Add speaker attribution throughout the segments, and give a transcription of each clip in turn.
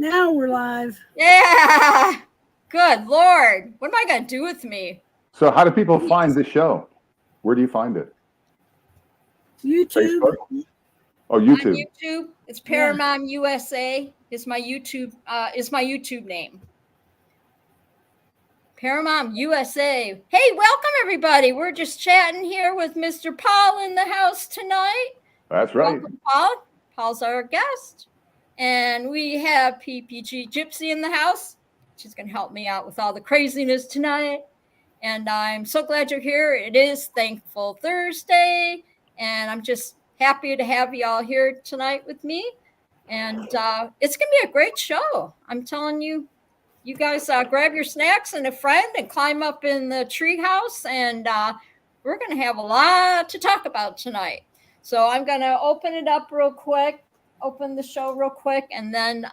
Speaker 1: Now we're live.
Speaker 2: Yeah. Good Lord. What am I going to do with me?
Speaker 3: So how do people find the show? Where do you find it?
Speaker 1: YouTube.
Speaker 3: Facebook? Oh, YouTube.
Speaker 2: On YouTube. It's Paramount USA is my YouTube name. Paramount USA. Hey, welcome everybody. We're just chatting here with Mr. Paul in the house tonight.
Speaker 3: That's right.
Speaker 2: Welcome, Paul. Paul's our guest. And we have PPG Gypsy in the house. She's going to help me out with all the craziness tonight. And I'm so glad you're here. It is Thankful Thursday. And I'm just happy to have you all here tonight with me. And it's going to be a great show. I'm telling you, you guys grab your snacks and a friend and climb up in the treehouse. And we're going to have a lot to talk about tonight. So I'm going to open it up real quick. Open the show real quick, and then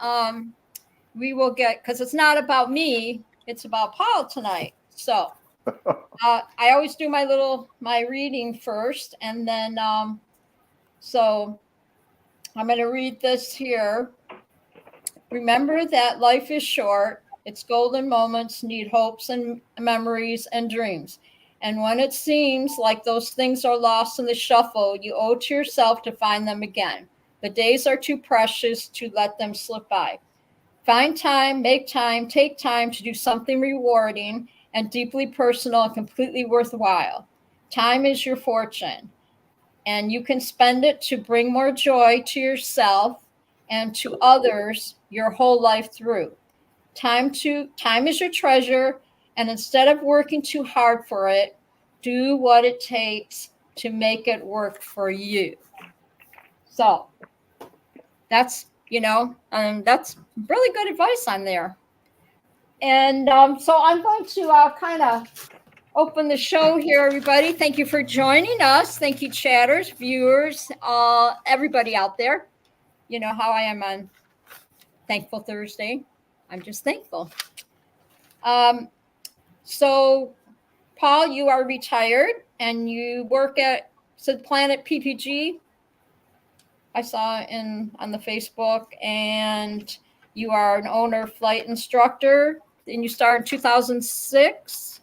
Speaker 2: we will get, because it's not about me, it's about Paul tonight. So I always do my reading first, and then so I'm going to read this here. Remember that life is short. Its golden moments need hopes and memories and dreams. And when it seems like those things are lost in the shuffle, you owe to yourself to find them again. The days are too precious to let them slip by. Find time, make time, take time to do something rewarding and deeply personal and completely worthwhile. Time is your fortune, and you can spend it to bring more joy to yourself and to others your whole life through. Time is your treasure, and instead of working too hard for it, do what it takes to make it work for you. So that's, that's really good advice on there. And so I'm going to kind of open the show here, everybody. Thank you for joining us. Thank you, chatters, viewers, everybody out there. You know how I am on Thankful Thursday. I'm just thankful. So, Paul, you are retired and you work at Planet PPG. I saw on the Facebook, and you are an owner flight instructor, and you started in 2006.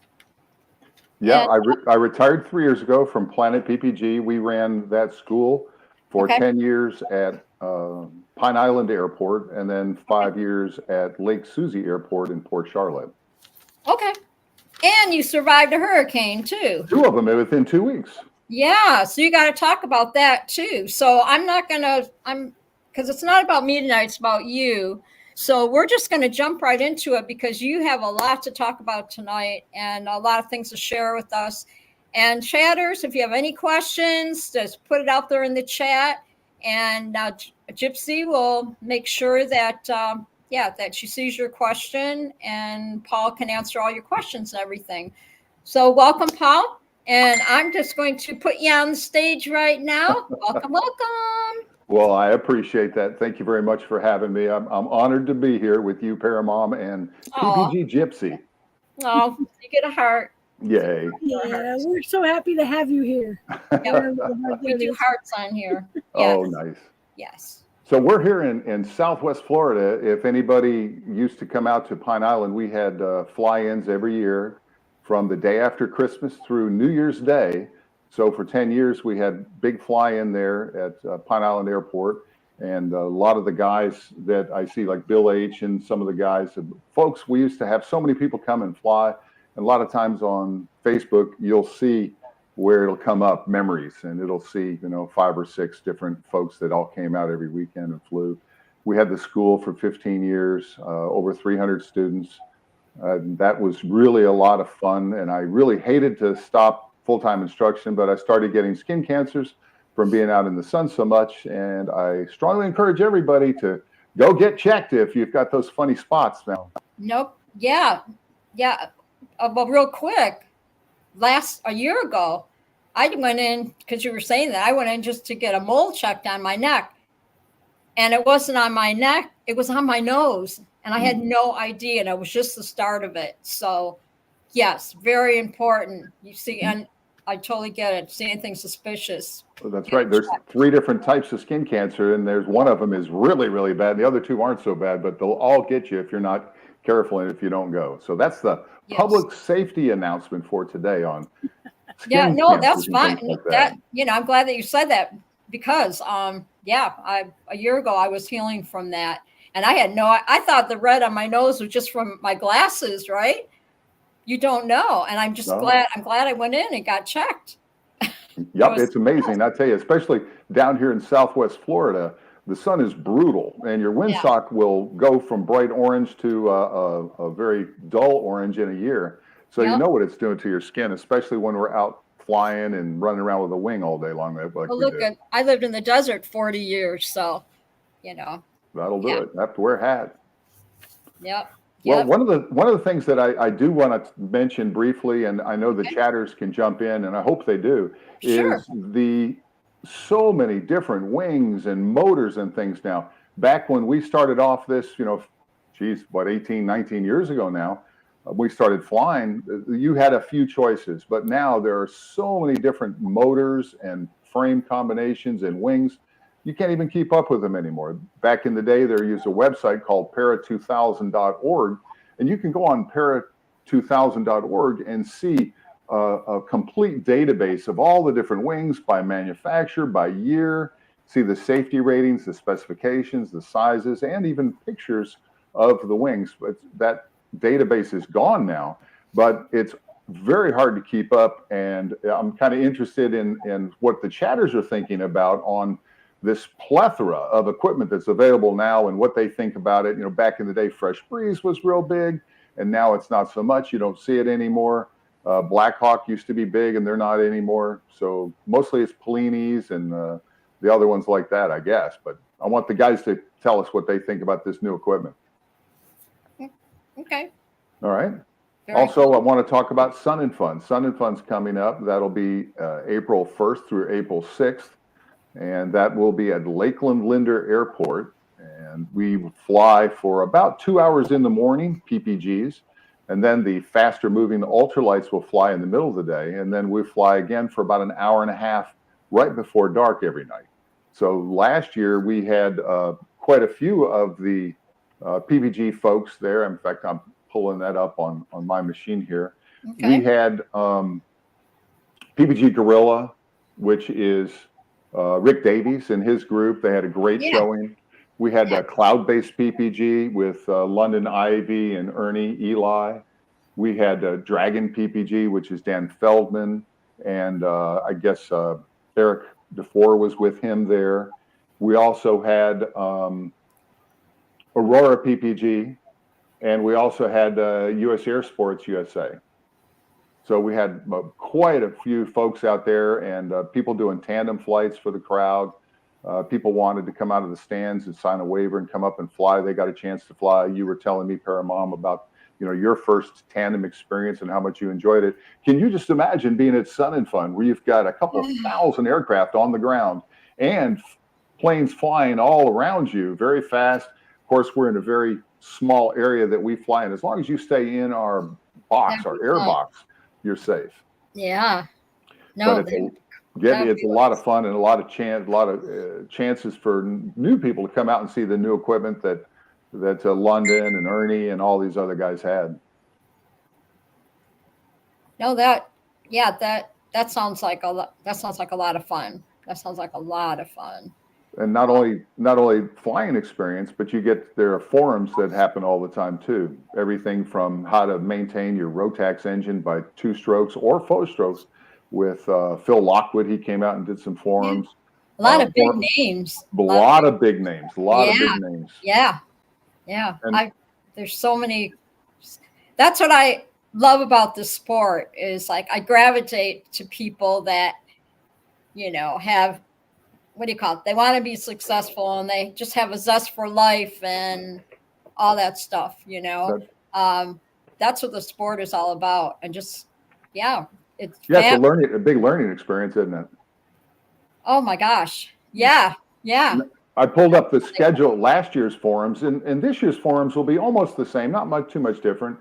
Speaker 3: Yeah, I retired 3 years ago from Planet PPG. We ran that school for 10 years at Pine Island Airport, and then 5 years at Lake Susie Airport in Port Charlotte.
Speaker 2: Okay. And you survived a hurricane too.
Speaker 3: 2 of them within 2 weeks.
Speaker 2: Yeah, so you got to talk about that too. So because it's not about me tonight, it's about you. So we're just going to jump right into it because you have a lot to talk about tonight and a lot of things to share with us. And chatters, if you have any questions, just put it out there in the chat. And Gypsy will make sure that, that she sees your question and Paul can answer all your questions and everything. So welcome, Paul. And I'm just going to put you on the stage right now. Welcome, welcome.
Speaker 3: Well, I appreciate that. Thank you very much for having me. I'm honored to be here with you, Paramom, and PPG Gypsy.
Speaker 2: Oh, you get a heart.
Speaker 3: Yay.
Speaker 1: Yeah, we're so happy to have you here.
Speaker 2: We do hearts on here. Yes.
Speaker 3: Oh, nice.
Speaker 2: Yes.
Speaker 3: So we're here in Southwest Florida. If anybody used to come out to Pine Island, we had fly-ins every year from the day after Christmas through New Year's Day. So for 10 years, we had big fly-in there at Pine Island Airport. And a lot of the guys that I see, like Bill H. and some of the guys, folks, we used to have so many people come and fly. And a lot of times on Facebook, you'll see where it'll come up memories, and it'll see, 5 or 6 different folks that all came out every weekend and flew. We had the school for 15 years, over 300 students. That was really a lot of fun, and I really hated to stop full-time instruction, but I started getting skin cancers from being out in the sun so much, and I strongly encourage everybody to go get checked if you've got those funny spots now.
Speaker 2: Nope. Yeah. Well, real quick, a year ago, I went in, because you were saying that, I went in just to get a mole checked on my neck, and it wasn't on my neck, it was on my nose. And I had no idea, and it was just the start of it. So, yes, very important. You see, and I totally get it. See anything suspicious.
Speaker 3: Well, that's right. There's 3 different types of skin cancer, and there's one of them is really, really bad. The other 2 aren't so bad, but they'll all get you if you're not careful and if you don't go. So that's the public safety announcement for today on
Speaker 2: Yeah,
Speaker 3: skin
Speaker 2: no, that's
Speaker 3: cancers and
Speaker 2: fine.
Speaker 3: things like
Speaker 2: That, I'm glad that you said that because, a year ago I was healing from that, and I thought the red on my nose was just from my glasses, right? You don't know, and I'm just glad I went in and got checked.
Speaker 3: Yep, it's amazing. I tell you, especially down here in Southwest Florida, the sun is brutal, and your windsock will go from bright orange to a very dull orange in a year. So you know what it's doing to your skin, especially when we're out flying and running around with a wing all day long.
Speaker 2: I lived in the desert 40 years, so
Speaker 3: that'll do it. I have to wear a hat.
Speaker 2: Yep.
Speaker 3: Well, one of the things that I do want to mention briefly, and I know the chatters can jump in, and I hope they do, is the so many different wings and motors and things now. Back when we started off this, 18, 19 years ago now, we started flying, you had a few choices, but now there are so many different motors and frame combinations and wings. You can't even keep up with them anymore. Back in the day, there used a website called para2000.org, and you can go on para2000.org and see a complete database of all the different wings by manufacturer, by year, see the safety ratings, the specifications, the sizes, and even pictures of the wings. But that database is gone now, but it's very hard to keep up. And I'm kind of interested in what the chatters are thinking about on this plethora of equipment that's available now and what they think about it. Back in the day, Fresh Breeze was real big, and now it's not so much. You don't see it anymore. Black Hawk used to be big, and they're not anymore. So mostly it's Pellini's and the other ones like that, I guess. But I want the guys to tell us what they think about this new equipment.
Speaker 2: Okay.
Speaker 3: All right.
Speaker 2: Very cool.
Speaker 3: I want to talk about Sun and Fun. Sun and Fun's coming up. That'll be April 1st through April 6th. And that will be at Lakeland Linder Airport. And we fly for about 2 hours in the morning, PPGs. And then the faster moving ultralights will fly in the middle of the day. And then we fly again for about an hour and a half right before dark every night. So last year we had quite a few of the PPG folks there. In fact, I'm pulling that up on my machine here. Okay. We had PPG Gorilla, which is Rick Davies and his group. They had a great showing. We had cloud-based PPG with London Ivy and Ernie Eli. We had Dragon PPG, which is Dan Feldman, and I guess Eric DeFore was with him there. We also had Aurora PPG, and we also had US Air Sports USA. So we had quite a few folks out there, and people doing tandem flights for the crowd. People wanted to come out of the stands and sign a waiver and come up and fly. They got a chance to fly. You were telling me, Paramom, about your first tandem experience and how much you enjoyed it. Can you just imagine being at Sun and Fun, where you've got a couple of thousand aircraft on the ground and planes flying all around you very fast? Of course, we're in a very small area that we fly in. As long as you stay in our box, our air box, you're safe.
Speaker 2: Yeah. No.
Speaker 3: But it's a lot of fun and a lot of chances for new people to come out and see the new equipment that London and Ernie and all these other guys had.
Speaker 2: No, that sounds like a lot. That sounds like a lot of fun. That sounds like a lot of fun.
Speaker 3: And not only flying experience, but there are forums that happen all the time too. Everything from how to maintain your Rotax engine by 2 strokes or 4 strokes with Phil Lockwood. He came out and did some forums.
Speaker 2: A lot of big names.
Speaker 3: A lot of big names.
Speaker 2: Yeah. There's so many. That's what I love about this sport is like I gravitate to people that, have, what do you call it? They want to be successful and they just have a zest for life and all that stuff, That's what the sport is all about. And just, it's
Speaker 3: a big learning experience, isn't it?
Speaker 2: Oh my gosh. Yeah.
Speaker 3: I pulled up the schedule last year's forums, and this year's forums will be almost the same, not too much different.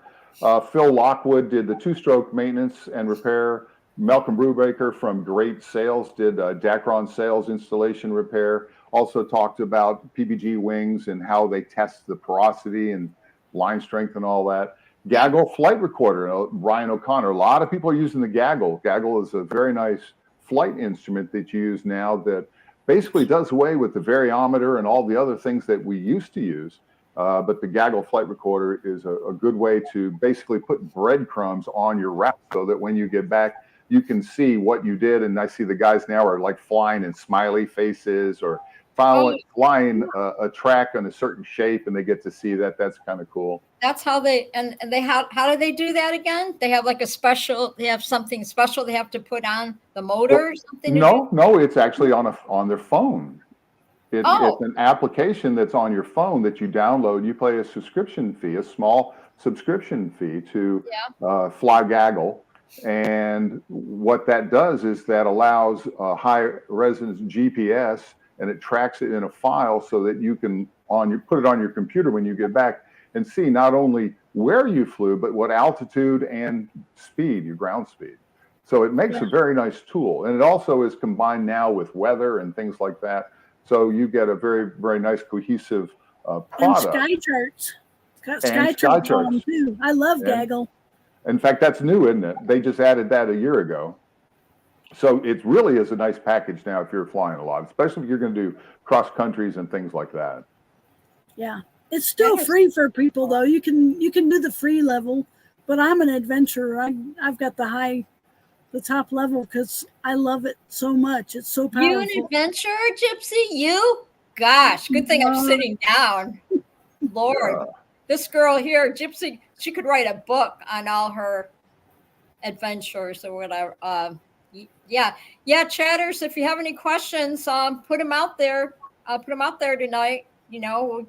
Speaker 3: Phil Lockwood did the 2-stroke maintenance and repair. Malcolm Brubaker from Great Sales did Dacron sales installation repair. Also talked about PPG wings and how they test the porosity and line strength and all that. Gaggle flight recorder, Ryan O'Connor. A lot of people are using the Gaggle. Gaggle is a very nice flight instrument that you use now that basically does away with the variometer and all the other things that we used to use. But the Gaggle flight recorder is a good way to basically put breadcrumbs on your route so that when you get back, you can see what you did. And I see the guys now are like flying in smiley faces or flying a track on a certain shape, and they get to see that. That's kind of cool.
Speaker 2: That's how they how do they do that again? They have like they have something special they have to put on the motor or something?
Speaker 3: No, it's actually on their phone. It's an application that's on your phone that you download. You pay a subscription fee, a small subscription fee to Fly Gaggle. And what that does is that allows a high resonance GPS, and it tracks it in a file so that you can put it on your computer when you get back and see not only where you flew, but what altitude and speed, your ground speed. So it makes a very nice tool. And it also is combined now with weather and things like that. So you get a very, very nice cohesive product.
Speaker 1: And sky charts. Got sky charts on them too. I love Gaggle.
Speaker 3: In fact, that's new, isn't it? They just added that a year ago. So it really is a nice package now if you're flying a lot, especially if you're going to do cross countries and things like that.
Speaker 1: Yeah. It's still free for people though. You can do the free level, but I'm an adventurer. I've got the top level because I love it so much. It's so powerful.
Speaker 2: You an adventurer, Gypsy? You? Gosh, good thing I'm sitting down. Lord, this girl here, Gypsy, she could write a book on all her adventures or whatever. Chatters, if you have any questions, put them out there. I'll put them out there tonight. We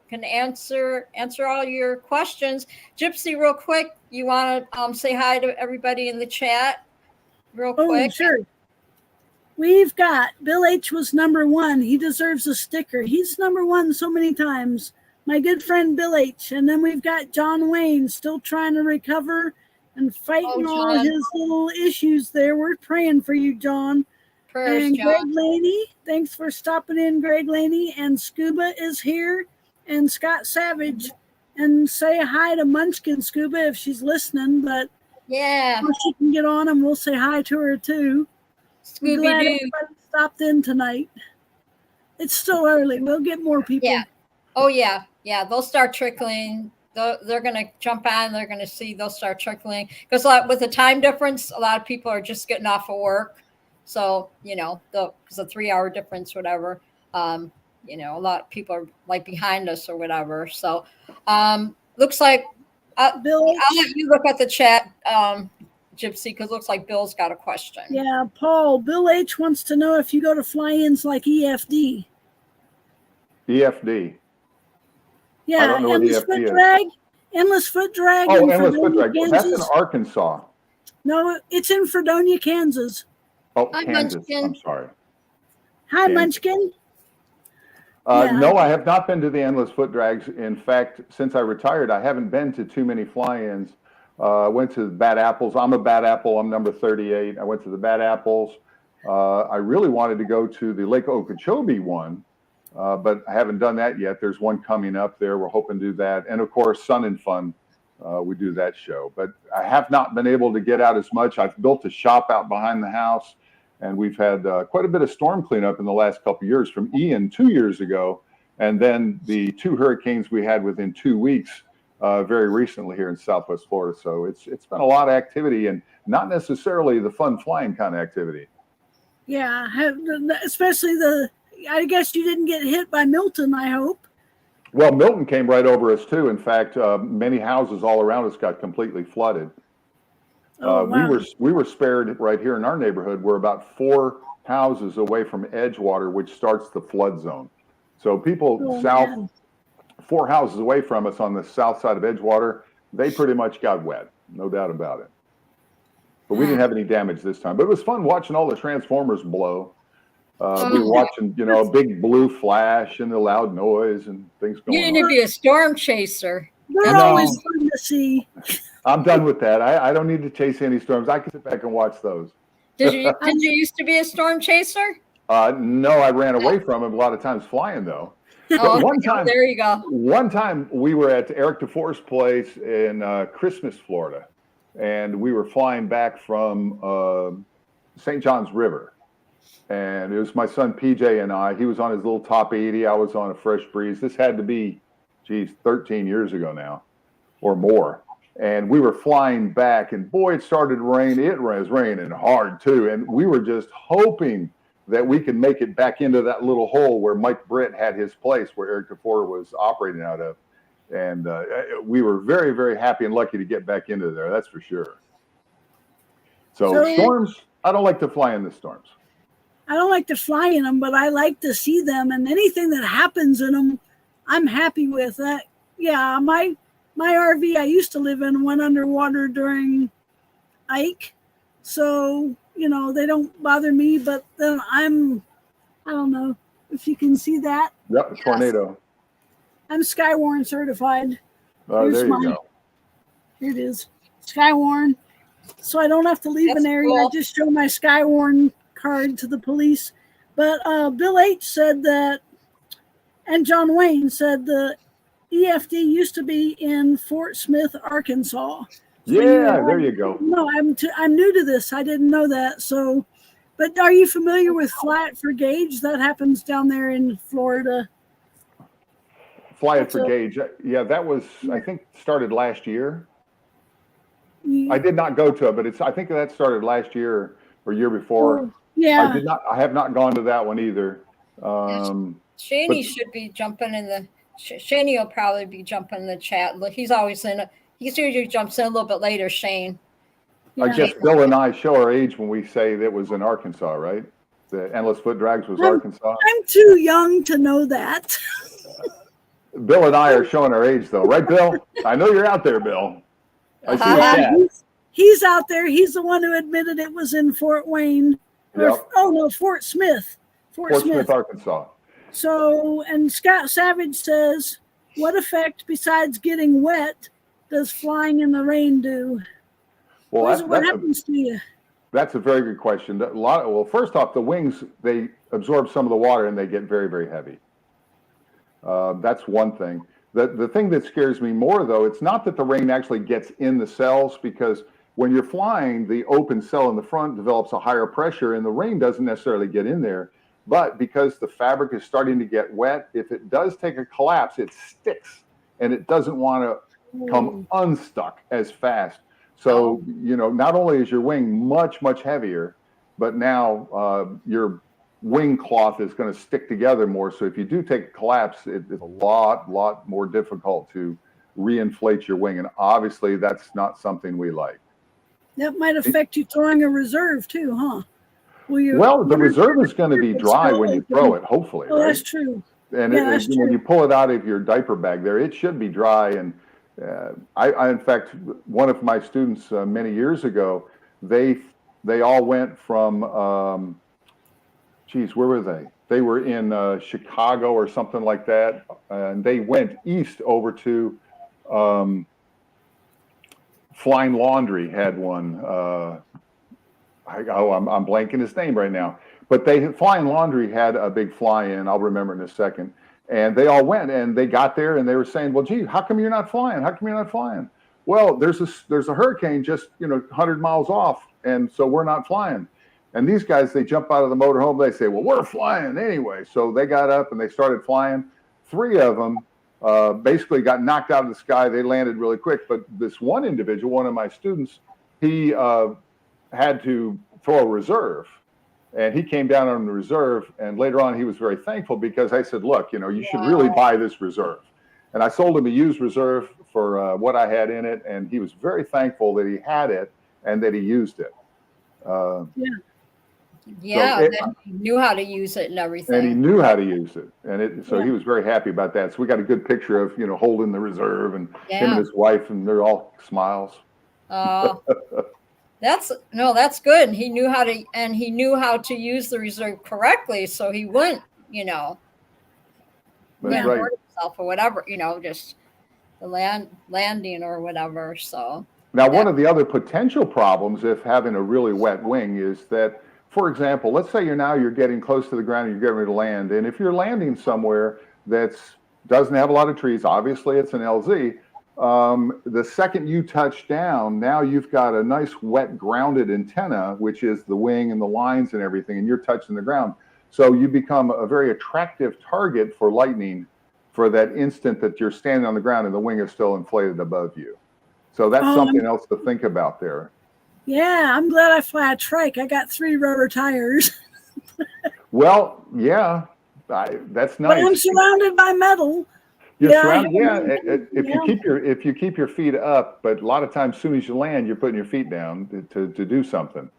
Speaker 2: can answer all your questions. Gypsy, real quick, you want to say hi to everybody in the chat real quick?
Speaker 1: Oh, sure. We've got Bill H was number 1. He deserves a sticker. He's number 1 so many times. My good friend Bill H. And then we've got John Wayne still trying to recover and fighting all his little issues there. We're praying for you, John.
Speaker 2: Prayers,
Speaker 1: and
Speaker 2: John.
Speaker 1: Greg Laney, thanks for stopping in, Greg Laney. And Scuba is here, and Scott Savage. And say hi to Munchkin, Scuba, if she's listening. But she can get on, and we'll say hi to her too.
Speaker 2: Scooby-Doo.
Speaker 1: Glad everybody stopped in tonight. It's still early. We'll get more people.
Speaker 2: Yeah. Oh yeah. They'll start trickling. They're going to jump on. They're going to see. They'll start trickling because with the time difference, a lot of people are just getting off of work. So because the 3-hour difference, whatever. A lot of people are like behind us or whatever. So looks like
Speaker 1: Bill,
Speaker 2: I'll let you look at the chat, Gypsy, because it looks like Bill's got a question.
Speaker 1: Yeah, Paul. Bill H wants to know if you go to fly-ins like EFD.
Speaker 3: EFD.
Speaker 1: Yeah,
Speaker 3: I don't know
Speaker 1: endless
Speaker 3: what EFD
Speaker 1: foot drag. Endless foot drag.
Speaker 3: Oh, endless foot drag.
Speaker 1: Kansas.
Speaker 3: That's in Arkansas.
Speaker 1: No, it's in Fredonia, Kansas.
Speaker 3: Oh,
Speaker 2: Hi,
Speaker 3: Kansas.
Speaker 2: Munchkin.
Speaker 3: I'm sorry.
Speaker 1: Hi,
Speaker 3: Kansas.
Speaker 1: Munchkin.
Speaker 3: No, I have not been to the endless foot drags. In fact, since I retired, I haven't been to too many fly-ins. I went to the Bad Apples. I'm a Bad Apple. I'm number 38. I went to the Bad Apples. I really wanted to go to the Lake Okeechobee one, but I haven't done that yet. There's one coming up there. We're hoping to do that. And of course, Sun and Fun, we do that show. But I have not been able to get out as much. I've built a shop out behind the house, and we've had quite a bit of storm cleanup in the last couple of years, from Ian 2 years ago, and then the 2 hurricanes we had within 2 weeks very recently here in Southwest Florida. So it's been a lot of activity, and not necessarily the fun flying kind of activity.
Speaker 1: Yeah, especially I guess you didn't get hit by Milton, I hope.
Speaker 3: Well, Milton came right over us too. In fact, many houses all around us got completely flooded.
Speaker 1: Wow.
Speaker 3: We were spared right here in our neighborhood. We're about 4 houses away from Edgewater, which starts the flood zone. So people 4 houses away from us on the south side of Edgewater, they pretty much got wet, no doubt about it. But we didn't have any damage this time. But it was fun watching all the transformers blow. We were watching, a big blue flash and the loud noise and things going on.
Speaker 2: You need to be a storm chaser.
Speaker 1: They're always fun to see.
Speaker 3: I'm done with that. I don't need to chase any storms. I can sit back and watch those.
Speaker 2: Did you used to be a storm chaser?
Speaker 3: No, I ran away from him a lot of times flying though. But
Speaker 2: Oh,
Speaker 3: one time,
Speaker 2: there you go.
Speaker 3: one time we were at Eric DeFore's place in Christmas, Florida, and we were flying back from St. John's River. And it was my son PJ and I. He was on his little Top 80. I was on a Fresh Breeze. This had to be, 13 years ago now or more. And we were flying back, and boy, it started to rain. It was raining hard too. And we were just hoping that we could make it back into that little hole where Mike Britt had his place, where Eric DeFore was operating out of. And we were very, very happy and lucky to get back into there. That's for sure. So storms, I don't like to fly in the storms.
Speaker 1: I don't like to fly in them, but I like to see them, and anything that happens in them, I'm happy with that. Yeah, my RV I used to live in went underwater during Ike, so they don't bother me. But then I don't know if you can see that.
Speaker 3: Yep, a tornado.
Speaker 1: I'm Skywarn certified.
Speaker 3: Oh, there you go.
Speaker 1: Here it is, Skywarn. So I don't have to leave an area.
Speaker 2: Cool.
Speaker 1: I just show my Skywarn card to the police. But Bill H said that, and John Wayne said the EFD used to be in Fort Smith, Arkansas. So
Speaker 3: there you go.
Speaker 1: No, I'm new to this. I didn't know that. So, but are you familiar with Fly It for Gauge? That happens down there in Florida.
Speaker 3: Fly It for Gauge. Yeah, that was, I think, started last year. I did not go to it, but I think that started last year or year before.
Speaker 1: Yeah.
Speaker 3: I have not gone to that one either.
Speaker 2: Shaney should be jumping in the. Shaney will probably be jumping in the chat. Look, he's always in. He usually jumps in a little bit later. Shane.
Speaker 3: I guess Bill and I show our age when we say that was in Arkansas, right? The Endless Foot Drags was Arkansas.
Speaker 1: I'm too young to know that.
Speaker 3: Bill and I are showing our age, though, right, Bill? I know you're out there, Bill. I see the chat.
Speaker 1: He's out there. He's the one who admitted it was in Fort Wayne.
Speaker 3: Yep.
Speaker 1: Oh no, Fort Smith.
Speaker 3: Fort Smith, Arkansas.
Speaker 1: So, and Scott Savage says, what effect besides getting wet does flying in the rain do?
Speaker 3: Well,
Speaker 1: what happens to you?
Speaker 3: That's a very good question. First off, the wings, they absorb some of the water and they get very, very heavy. That's one thing. The thing that scares me more, though, it's not that the rain actually gets in the cells, because when you're flying, the open cell in the front develops a higher pressure and the rain doesn't necessarily get in there. But because the fabric is starting to get wet, if it does take a collapse, it sticks and it doesn't want to come unstuck as fast. So, not only is your wing much, much heavier, but now your wing cloth is going to stick together more. So if you do take a collapse, it's a lot more difficult to reinflate your wing. And obviously that's not something we like.
Speaker 1: That might affect you throwing a reserve too, huh?
Speaker 3: Well, the reserve is going to be dry when you throw it, hopefully.
Speaker 1: Oh,
Speaker 3: right?
Speaker 1: That's true.
Speaker 3: And
Speaker 1: that's
Speaker 3: when you pull it out of your diaper bag there, it should be dry. And I in fact, one of my students many years ago, they all went from, where were they? They were in Chicago or something like that. And they went east over to Flying Laundry had one. I'm blanking his name right now. But Flying Laundry had a big fly-in. I'll remember in a second. And they all went and they got there and they were saying, well, gee, how come you're not flying? How come you're not flying? Well, there's a hurricane just 100 miles off, and so we're not flying. And these guys, they jump out of the motorhome. They say, well, we're flying anyway. So they got up and they started flying. 3 of them basically got knocked out of the sky. They landed really quick. But this one individual, one of my students, he had to throw a reserve. And he came down on the reserve. And later on, he was very thankful because I said, look, you should really buy this reserve. And I sold him a used reserve for what I had in it. And he was very thankful that he had it and that he used it.
Speaker 2: That he knew how to use it and everything.
Speaker 3: And he knew how to use it. And he was very happy about that. So we got a good picture of, holding the reserve and him and his wife, and they're all smiles.
Speaker 2: That's good. And he knew how to use the reserve correctly. So he wouldn't,
Speaker 3: That's right.
Speaker 2: hurt himself or whatever, just the landing or whatever. So
Speaker 3: Now, one of the other potential problems if having a really wet wing is that, for example, let's say you're getting close to the ground and you're getting ready to land. And if you're landing somewhere that's doesn't have a lot of trees, obviously it's an LZ. The second you touch down, now you've got a nice wet grounded antenna, which is the wing and the lines and everything, and you're touching the ground. So you become a very attractive target for lightning for that instant that you're standing on the ground and the wing is still inflated above you. So that's something else to think about there.
Speaker 1: Yeah, I'm glad I fly a trike. I got 3 rubber tires.
Speaker 3: Well, yeah, that's nice.
Speaker 1: But I'm surrounded by metal.
Speaker 3: You're surrounded. If you keep your feet up, but a lot of times, as soon as you land, you're putting your feet down to do something.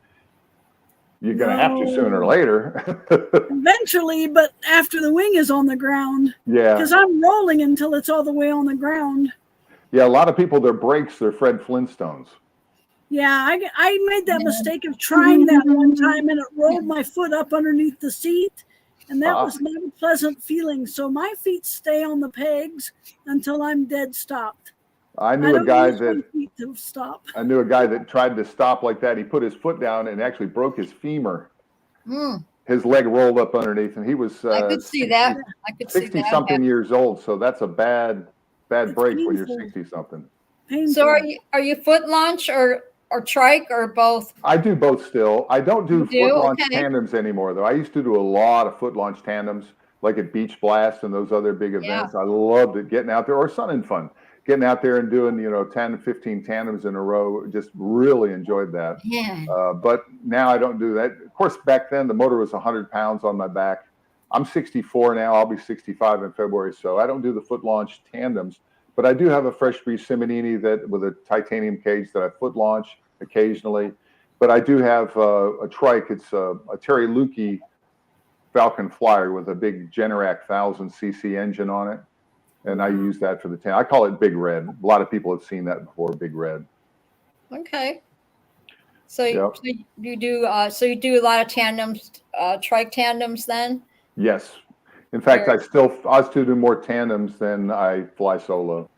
Speaker 3: You're going to have to sooner or later.
Speaker 1: Eventually, but after the wing is on the ground.
Speaker 3: Yeah.
Speaker 1: Because I'm rolling until it's all the way on the ground.
Speaker 3: Yeah, a lot of people, their brakes, they're Fred Flintstones.
Speaker 1: Yeah, I made that mistake of trying that one time, and it rolled my foot up underneath the seat, and that was not a pleasant feeling. So my feet stay on the pegs until I'm dead stopped.
Speaker 3: I knew a guy that tried to stop like that. He put his foot down and actually broke his femur. His leg rolled up underneath, and he was
Speaker 2: I could see that.
Speaker 3: 60-something years old. So that's a bad break when you're 60-something.
Speaker 2: So are you foot launch or trike or both?
Speaker 3: I do both still. I don't do foot launch tandems anymore, though. I used to do a lot of foot launch tandems, like at Beach Blast and those other big events. I loved it, getting out there, or Sun and Fun, getting out there and doing 10, 15 tandems in a row. Just really enjoyed that.
Speaker 2: Yeah.
Speaker 3: But now I don't do that. Of course, back then the motor was 100 pounds on my back. I'm 64 now. I'll be 65 in February, so I don't do the foot launch tandems. But I do have a Fresh Breeze Simonini that with a titanium cage that I foot launch occasionally. But I do have a trike. It's a Terry Lukey Falcon Flyer with a big Generac 1000cc engine on it, and I use that for the tandem. I call it Big Red. A lot of people have seen that before, Big Red.
Speaker 2: Okay. So you do a lot of tandems, trike tandems then? Yes.
Speaker 3: In fact, I still do more tandems than I fly solo.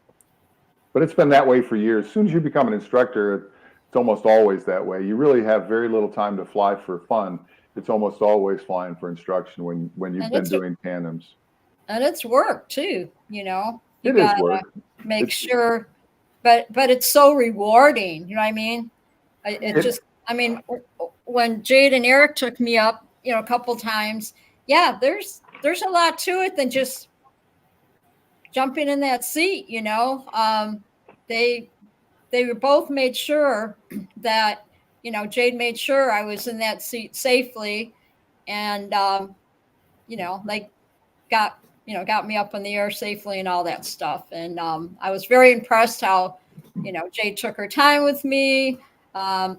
Speaker 3: But it's been that way for years. As soon as you become an instructor, it's almost always that way. You really have very little time to fly for fun. It's almost always flying for instruction when you've been doing tandems.
Speaker 2: And it's work too, You
Speaker 3: it is work.
Speaker 2: Make sure, but it's so rewarding. You know what I mean? When Jade and Eric took me up, a couple times, there's a lot to it than just jumping in that seat, They were both made sure that, Jade made sure I was in that seat safely, and they got me up in the air safely and all that stuff. And I was very impressed how, Jade took her time with me,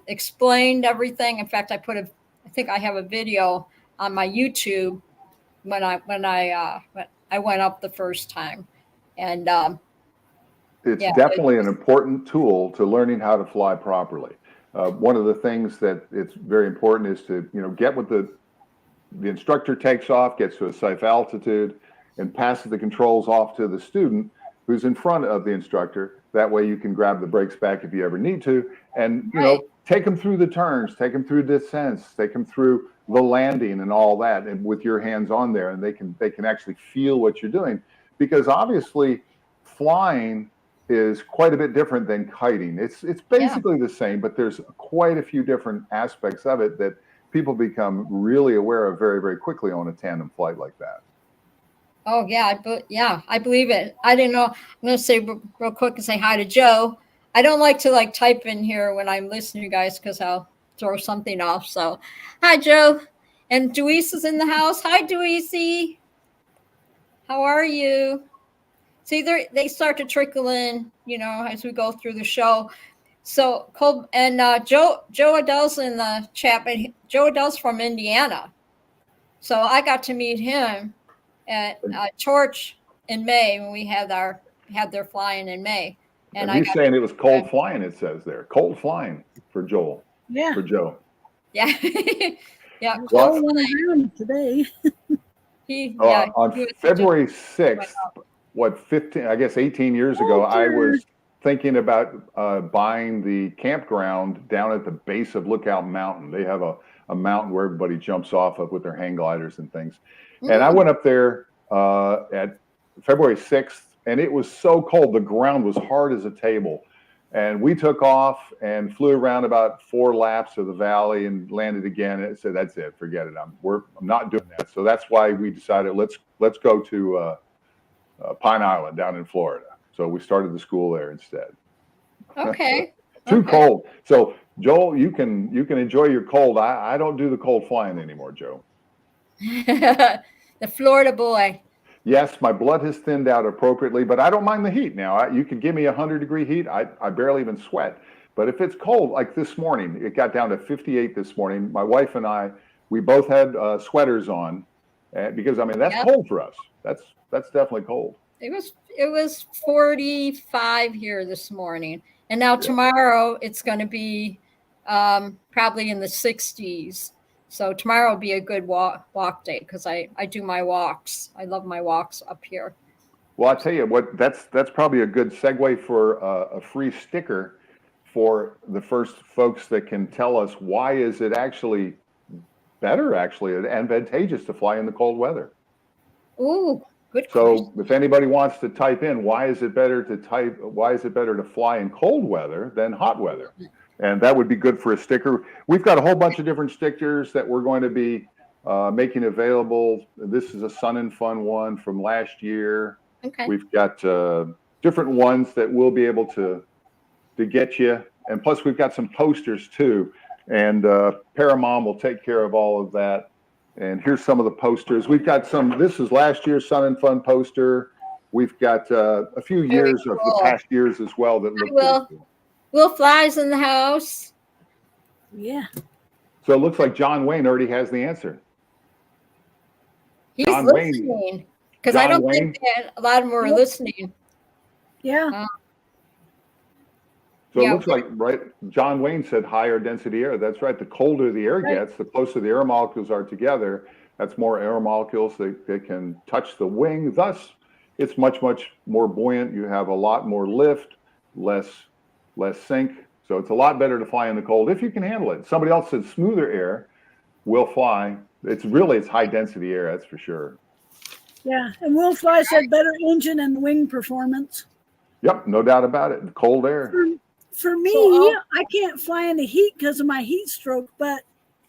Speaker 2: explained everything. In fact, I think I have a video on my YouTube when I went up the first time, and
Speaker 3: it's definitely an important tool to learning how to fly properly. One of the things that it's very important is to get with the instructor takes off, gets to a safe altitude, and passes the controls off to the student who's in front of the instructor. That way you can grab the brakes back if you ever need to, and take them through the turns, take them through descents, take them through the landing and all that, and with your hands on there, and they can actually feel what you're doing, because obviously flying is quite a bit different than kiting. It's basically the same, but there's quite a few different aspects of it that people become really aware of very, very quickly on a tandem flight like that.
Speaker 2: Oh yeah, I believe it. I didn't know. I'm going to say real quick and say hi to Joe. I don't like to type in here when I'm listening to you guys because I'll throw something off. So, hi Joe, and Deweese is in the house. Hi Deweese, how are you? See, they start to trickle in, as we go through the show. So Cole and Joe Adele's in the chat, but Joe Adele's from Indiana, so I got to meet him at Torch in May when we had their flying in May.
Speaker 3: And he's saying it was cold flying. It says there, cold flying for Joel.
Speaker 1: Yeah.
Speaker 3: For Joe.
Speaker 2: Yeah. Yeah.
Speaker 1: Well, today.
Speaker 3: On February 6th, 18 years ago, thinking about buying the campground down at the base of Lookout Mountain. They have a mountain where everybody jumps off of with their hang gliders and things. And I went up there at February 6th, and it was so cold. The ground was hard as a table. And we took off and flew around about 4 laps of the valley and landed again. And said, "That's it, forget it. I'm not doing that." So that's why we decided let's go to Pine Island down in Florida. So we started the school there instead.
Speaker 2: Okay.
Speaker 3: Too cold. So Joel, you can enjoy your cold. I don't do the cold flying anymore, Joe.
Speaker 2: The Florida boy.
Speaker 3: Yes, my blood has thinned out appropriately, but I don't mind the heat now. You could give me 100-degree heat. I barely even sweat. But if it's cold, like this morning, it got down to 58 this morning. My wife and I, we both had sweaters on because, I mean, that's cold for us. That's definitely cold. It
Speaker 2: was 45 here this morning. And now tomorrow it's going to be probably in the 60s. So tomorrow will be a good walk day because I do my walks. I love my walks up here.
Speaker 3: Well, I'll tell you what, that's probably a good segue for a free sticker for the first folks that can tell us why is it actually advantageous to fly in the cold weather.
Speaker 2: Ooh, good
Speaker 3: question.
Speaker 2: So
Speaker 3: if anybody wants to type in why is it better to fly in cold weather than hot weather? And that would be good for a sticker. We've got a whole bunch of different stickers that we're going to be making available. This is a Sun and Fun one from last year.
Speaker 2: Okay.
Speaker 3: We've got different ones that we'll be able to get you. And plus we've got some posters too. And Paramount will take care of all of that. And here's some of the posters. We've got this is last year's Sun and Fun poster. We've got a few years of the past years as well that look pretty cool.
Speaker 2: Will flies in the house.
Speaker 1: Yeah.
Speaker 3: So it looks like John Wayne already has the answer.
Speaker 2: He's listening because I don't think that a lot of them were listening.
Speaker 1: Yeah.
Speaker 3: So it looks like, right, John Wayne said higher density air. That's right. The colder the air gets, the closer the air molecules are together. That's more air molecules that can touch the wing. Thus, it's much, much more buoyant. You have a lot more lift, less sink. So it's a lot better to fly in the cold if you can handle it. Somebody else said smoother air will fly. It's high density air, that's for sure.
Speaker 1: Yeah, and Will Fly said better engine and wing performance.
Speaker 3: Yep, no doubt about it. Cold air.
Speaker 1: For me, I can't fly in the heat because of my heat stroke, but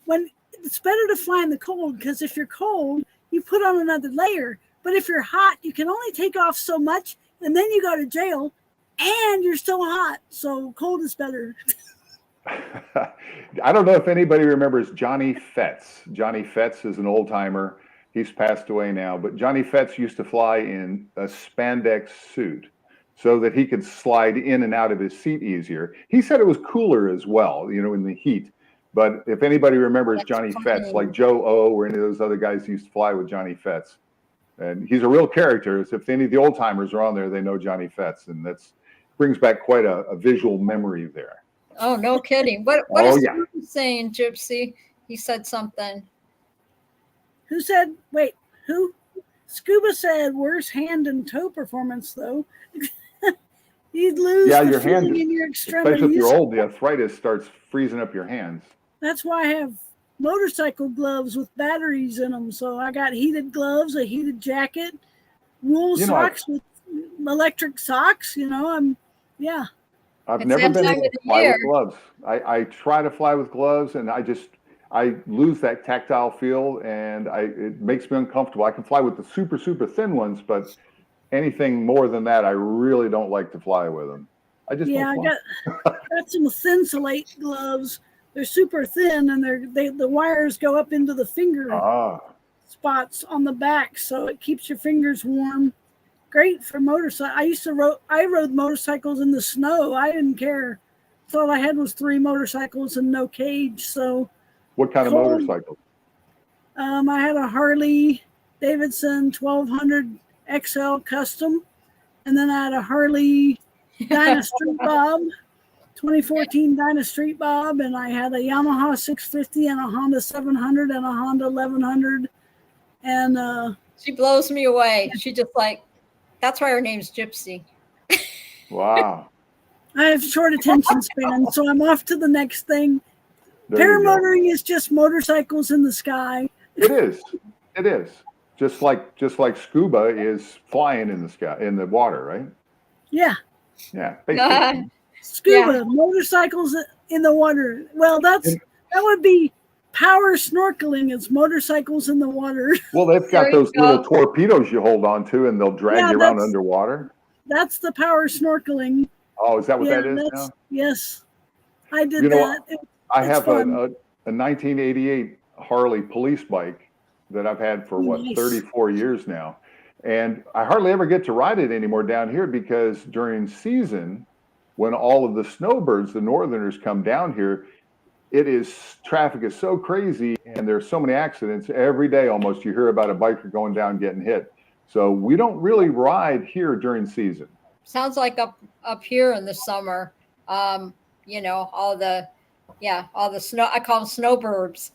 Speaker 1: when it's better to fly in the cold because if you're cold, you put on another layer. But if you're hot, you can only take off so much and then you go to jail. And you're still hot, so cold is better.
Speaker 3: I don't know if anybody remembers Johnny Fetz. Johnny Fetz is an old timer. He's passed away now, but Johnny Fetz used to fly in a spandex suit so that he could slide in and out of his seat easier. He said it was cooler as well, in the heat. But if anybody remembers Johnny Fetz, like Joe O or any of those other guys who used to fly with Johnny Fetz, and he's a real character. If any of the old timers are on there, they know Johnny Fetz, and that's brings back quite a visual memory there.
Speaker 2: Oh, no kidding. What is he saying, Gypsy? He said something.
Speaker 1: Who said, wait, who? Scuba said worse hand and toe performance, though. You'd lose
Speaker 3: your hand
Speaker 1: in your extremities.
Speaker 3: Especially if you're old, the arthritis starts freezing up your hands.
Speaker 1: That's why I have motorcycle gloves with batteries in them. So I got heated gloves, a heated jacket, wool socks with electric socks,
Speaker 3: I've never been able to fly with gloves. I try to fly with gloves and I lose that tactile feel and it makes me uncomfortable. I can fly with the super, super thin ones, but anything more than that, I really don't like to fly with them. I
Speaker 1: got some Thinsulate gloves. They're super thin and the wires go up into the finger spots on the back. So it keeps your fingers warm. Great for motorcycle. I rode motorcycles in the snow. I didn't care. So all I had was 3 motorcycles and no cage. So
Speaker 3: what kind of motorcycle?
Speaker 1: I had a Harley Davidson 1200 XL custom, and then I had a Harley Dyna Street Bob, 2014 Dyna Street Bob, and I had a Yamaha 650 and a Honda 700 and a Honda 1100. And
Speaker 2: she blows me away. She just that's why her name's Gypsy.
Speaker 3: Wow.
Speaker 1: I have short attention span, so I'm off to the next thing.
Speaker 3: There you go.
Speaker 1: Paramotoring is just motorcycles in the sky.
Speaker 3: It is. It is. Just like scuba is flying in the sky, in the water, right?
Speaker 1: Yeah.
Speaker 3: Yeah. Basically.
Speaker 1: Scuba, motorcycles in the water. Well, that would be power snorkeling. It's motorcycles in the water.
Speaker 3: Well, they've got those little torpedoes you hold on to, and they'll drag you around underwater.
Speaker 1: That's the power snorkeling.
Speaker 3: Oh, is that what that is now?
Speaker 1: Yes, I did that.
Speaker 3: I have a 1988 Harley police bike that I've had for 34 years now. And I hardly ever get to ride it anymore down here because during season, when all of the snowbirds, the northerners, come down here, traffic is so crazy and there's so many accidents every day almost. You hear about a biker going down getting hit. So we don't really ride here during season.
Speaker 2: Sounds like up here in the summer, all the snow, I call them snowbirds.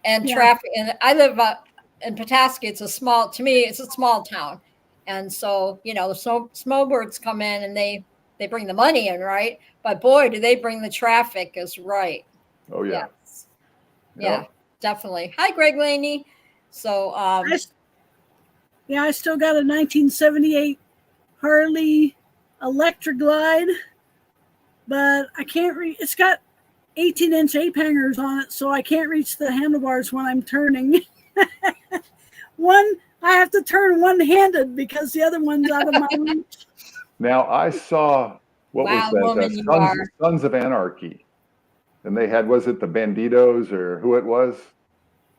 Speaker 2: And traffic. And I live in Petoskey. It's a small town. And so, the snowbirds come in and they bring the money in, right? But boy, do they bring the traffic is right.
Speaker 3: Oh, yeah.
Speaker 2: Yes. Yeah, definitely. Hi, Greg Laney. So,
Speaker 1: I still got a 1978 Harley Electra Glide, but I can't it's got 18-inch ape hangers on it, so I can't reach the handlebars when I'm turning. I have to turn one-handed because the other one's out of my reach.
Speaker 3: Now, I saw, was that? Sons of Anarchy. And they had, was it the Banditos or who it was?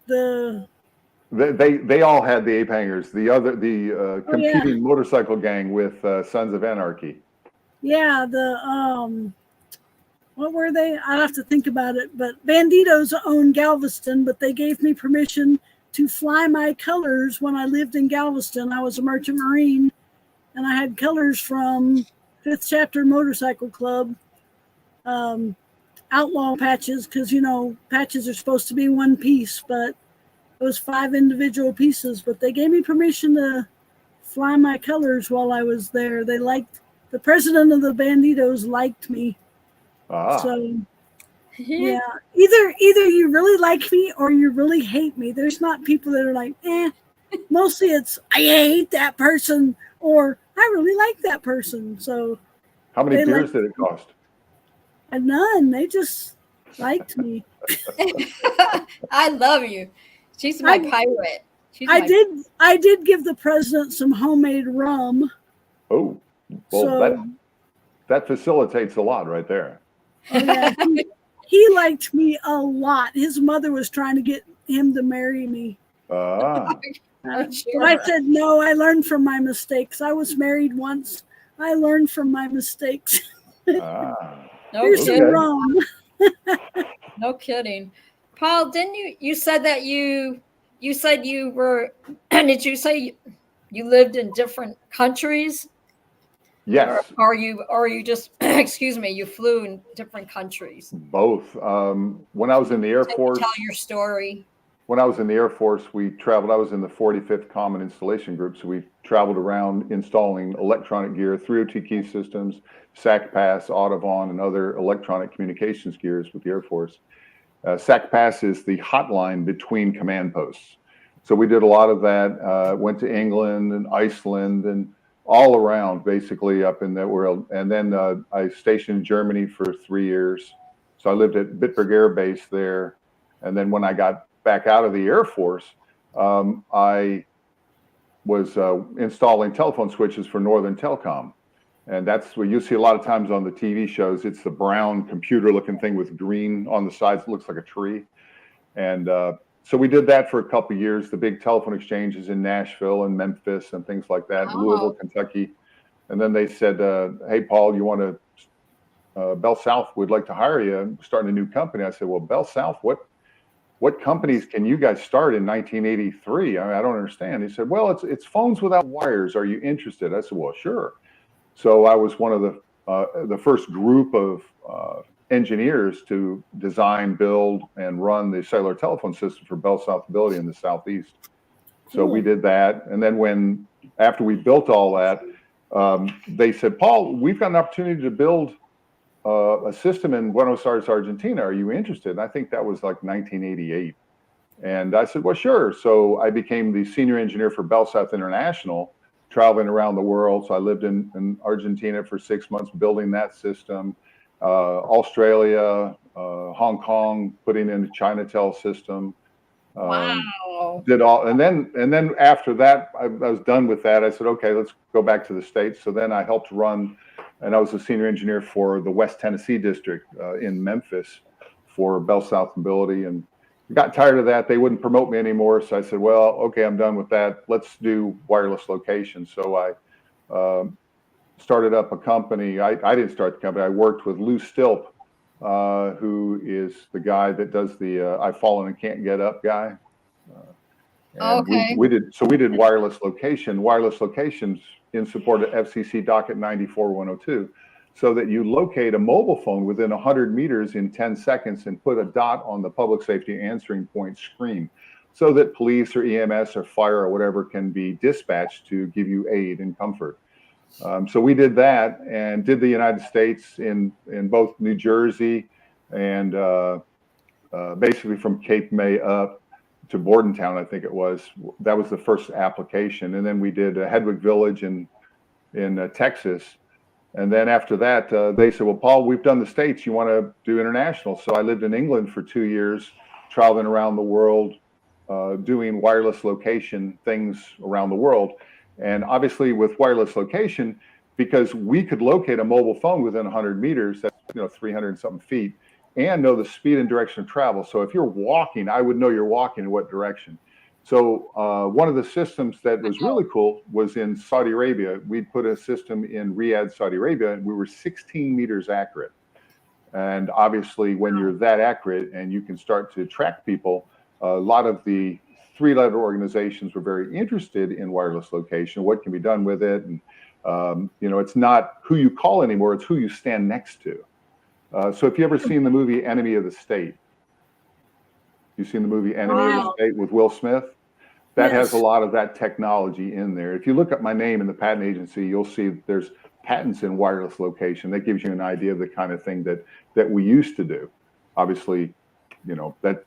Speaker 3: They all had the ape hangers. The competing motorcycle gang with Sons of Anarchy. Yeah,
Speaker 1: what were they? I have to think about it. But Banditos own Galveston, but they gave me permission to fly my colors when I lived in Galveston. I was a merchant marine, and I had colors from 5th Chapter Motorcycle Club, outlaw patches, because, patches are supposed to be one piece, but it was 5 individual pieces. But they gave me permission to fly my colors while I was there. The president of the Banditos liked me. So, yeah, either you really like me or you really hate me. There's not people that are like, Mostly it's, I hate that person or I really like that person. So,
Speaker 3: how many beers did it cost?
Speaker 1: None. They just liked me.
Speaker 2: I love you. She's my pirate.
Speaker 1: I did give the president some homemade rum.
Speaker 3: Oh, well, that facilitates a lot right there.
Speaker 1: Oh, yeah. He liked me a lot. His mother was trying to get him to marry me. So I said no. I learned from my mistakes. I was married once. I learned from my mistakes. Here's some rum.
Speaker 2: No kidding. Paul, didn't you said that you said you were, did you say you lived in different countries?
Speaker 3: Yes.
Speaker 2: Or you just, excuse me, you flew in different countries?
Speaker 3: Both. When I was in the Air Force.
Speaker 2: Tell your story.
Speaker 3: When I was in the Air Force, we traveled. I was in the 45th Common Installation Group, so we traveled around installing electronic gear, 302 key systems, SAC-PASS, Audubon, and other electronic communications gears with the Air Force. SAC-PASS is the hotline between command posts. So we did a lot of that, went to England and Iceland and all around, basically up in that world. And then I stationed in Germany for 3 years. So I lived at Bitburg Air Base there. And then when I got back out of the Air Force, I was installing telephone switches for Northern Telecom. And that's what you see a lot of times on the TV shows. It's the brown computer-looking thing with green on the sides. It looks like a tree. And so we did that for a couple of years. The big telephone exchanges in Nashville and Memphis and things like that, Louisville, Kentucky. And then they said, hey, Paul, you want to, Bell South would like to hire you, starting a new company. I said, well, Bell South, what companies can you guys start in 1983? I don't understand. He said, well, it's phones without wires. Are you interested? I said, well, sure. So I was one of the first group of engineers to design, build, and run the cellular telephone system for Bell South Mobility in the Southeast. So we did that. And then after we built all that, they said, Paul, we've got an opportunity to build a system in Buenos Aires, Argentina. Are you interested? And I think that was like 1988. And I said, well, sure. So I became the senior engineer for Bell South International, traveling around the world. So I lived in Argentina for 6 months, building that system. Australia, Hong Kong, putting in the Chinatel system.
Speaker 2: Wow.
Speaker 3: Did all, and then after that, I was done with that. I said, okay, let's go back to the States. So then I helped run, and I was a senior engineer for the West Tennessee district in Memphis for Bell South Mobility, and got tired of that. They wouldn't promote me anymore. So I said, well, okay, I'm done with that. Let's do wireless location. So I started up a company. I didn't start the company. I worked with Lou Stilp, who is the guy that does the I've fallen and can't get up guy.
Speaker 2: Okay.
Speaker 3: We did wireless locations in support of FCC docket 94102, so that you locate a mobile phone within 100 meters in 10 seconds and put a dot on the public safety answering point screen, so that police or EMS or fire or whatever can be dispatched to give you aid and comfort. So we did that and did the United States in both New Jersey and basically from Cape May up to Bordentown, I think it was. That was the first application. And then we did Hedwig Village in Texas. And then after that, they said, well, Paul, we've done the States. You want to do international? So I lived in England for 2 years, traveling around the world, doing wireless location things around the world. And obviously with wireless location, because we could locate a mobile phone within 100 meters, that's 300 and something feet, and know the speed and direction of travel. So if you're walking, I would know you're walking in what direction. So one of the systems that was really cool was in Saudi Arabia. We put a system in Riyadh, Saudi Arabia, and we were 16 meters accurate. And obviously when you're that accurate and you can start to track people, a lot of the three-letter organizations were very interested in wireless location, what can be done with it. And, it's not who you call anymore, it's who you stand next to. So if you ever seen the movie Enemy of the State, you've seen the movie Enemy of the State with Will Smith? That has a lot of that technology in there. If you look up my name in the patent agency, you'll see there's patents in wireless location. That gives you an idea of the kind of thing that we used to do. Obviously, that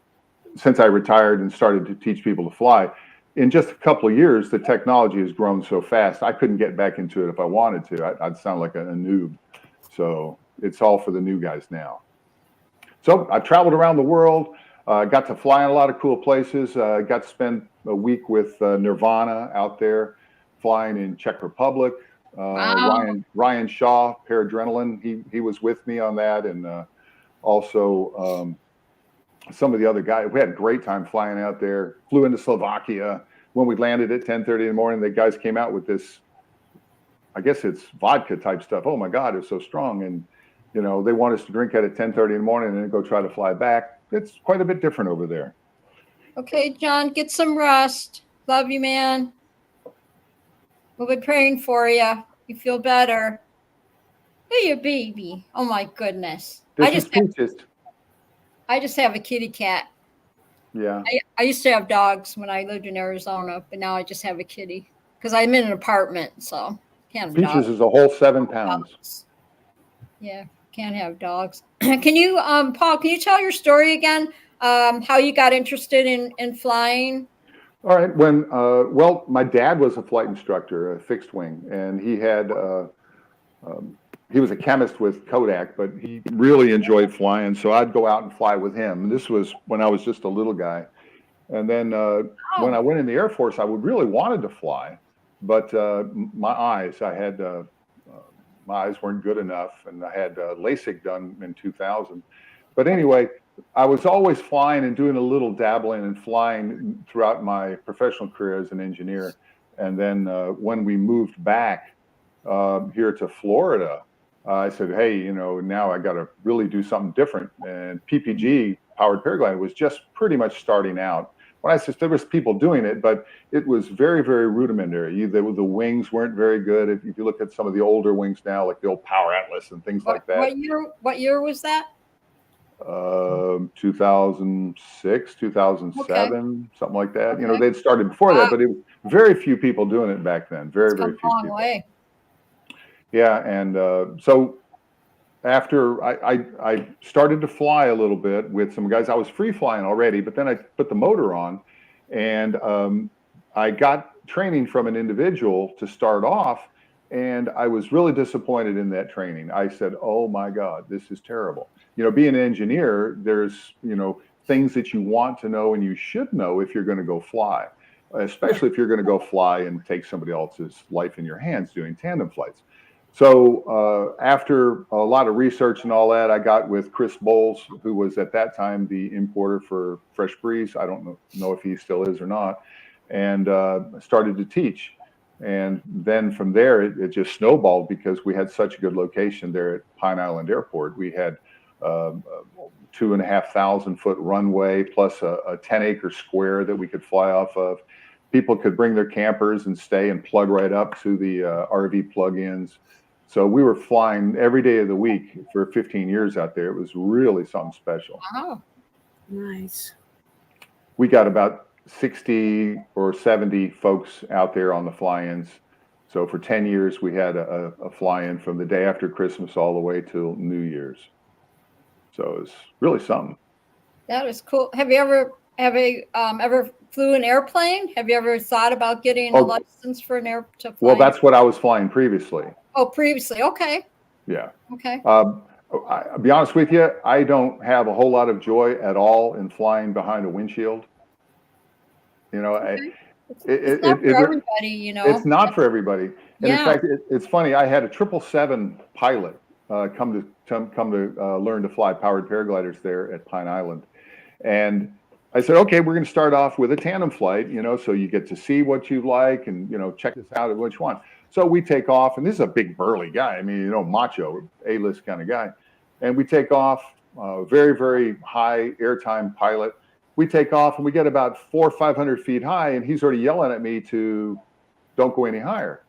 Speaker 3: since I retired and started to teach people to fly, in just a couple of years, the technology has grown so fast, I couldn't get back into it if I wanted to. I'd sound like a noob. So it's all for the new guys now. So I traveled around the world, got to fly in a lot of cool places, got to spend a week with Nirvana out there, flying in Czech Republic. Ryan Shaw, Paradrenaline, he was with me on that. And also some of the other guys. We had a great time flying out there, flew into Slovakia. When we landed at 10:30 in the morning, the guys came out with this, I guess it's vodka type stuff. Oh my God, it's so strong. And, they want us to drink it at 10:30 in the morning and then go try to fly back. It's quite a bit different over there.
Speaker 2: Okay, John, get some rest. Love you, man. We'll be praying for you. You feel better. Hey, your baby. Oh my goodness. I just have a kitty cat.
Speaker 3: Yeah.
Speaker 2: I used to have dogs when I lived in Arizona, but now I just have a kitty because I'm in an apartment, so can't have
Speaker 3: Peaches
Speaker 2: dogs.
Speaker 3: is a whole 7 pounds.
Speaker 2: Yeah, can't have dogs. Can you, Paul, can you tell your story again? How you got interested in flying?
Speaker 3: All right. When, my dad was a flight instructor, a fixed wing, and he was a chemist with Kodak, but he really enjoyed flying. So I'd go out and fly with him. And this was when I was just a little guy. And then when I went in the Air Force, I would really wanted to fly, but my eyes weren't good enough, and I had LASIK done in 2000. But anyway, I was always flying and doing a little dabbling and flying throughout my professional career as an engineer. And then when we moved back here to Florida, I said, hey, now I got to really do something different. And PPG, powered paragliding, was just pretty much starting out. When I said there was people doing it, but it was very, very rudimentary. The wings weren't very good. If you look at some of the older wings now, like the old Power Atlas and things like that.
Speaker 2: What year was that?
Speaker 3: 2006, 2007, something like that. They'd started before that, but it was very few people doing it back then. Very, very few people.
Speaker 2: Way.
Speaker 3: Yeah, and so after I started to fly a little bit with some guys, I was free flying already, but then I put the motor on, and I got training from an individual to start off, and I was really disappointed in that training. I said, "Oh my God, this is terrible." Being an engineer, there's things that you want to know and you should know if you're going to go fly, especially if you're going to go fly and take somebody else's life in your hands doing tandem flights. So after a lot of research and all that, I got with Chris Bowles, who was at that time the importer for Fresh Breeze. I don't know if he still is or not, and started to teach. And then from there, it just snowballed because we had such a good location there at Pine Island Airport. We had 2,500 foot runway plus a 10-acre square that we could fly off of. People could bring their campers and stay and plug right up to the RV plug-ins. So we were flying every day of the week for 15 years out there. It was really something special.
Speaker 2: Wow.
Speaker 1: Nice.
Speaker 3: We got about 60 or 70 folks out there on the fly-ins. So for 10 years, we had a fly-in from the day after Christmas all the way till New Year's. So it's really something.
Speaker 2: That is cool. Have you ever flew an airplane? Have you ever thought about getting a license for an air to fly?
Speaker 3: Well, that's what I was flying previously.
Speaker 2: Oh, previously. Okay.
Speaker 3: Yeah.
Speaker 2: Okay.
Speaker 3: I'll be honest with you, I don't have a whole lot of joy at all in flying behind a windshield.
Speaker 2: Okay. It's not for everybody,
Speaker 3: It's not for everybody. And
Speaker 2: Yeah.
Speaker 3: in fact, it's funny. I had a 777 pilot come to learn to fly powered paragliders there at Pine Island, and I said, okay, we're going to start off with a tandem flight, so you get to see what you like and check this out at what you want. So we take off, and this is a big burly guy. I mean, macho, A-list kind of guy, and we take off. Very, very high airtime pilot. We take off, and we get about 400 or 500 feet high, and he's already yelling at me to don't go any higher.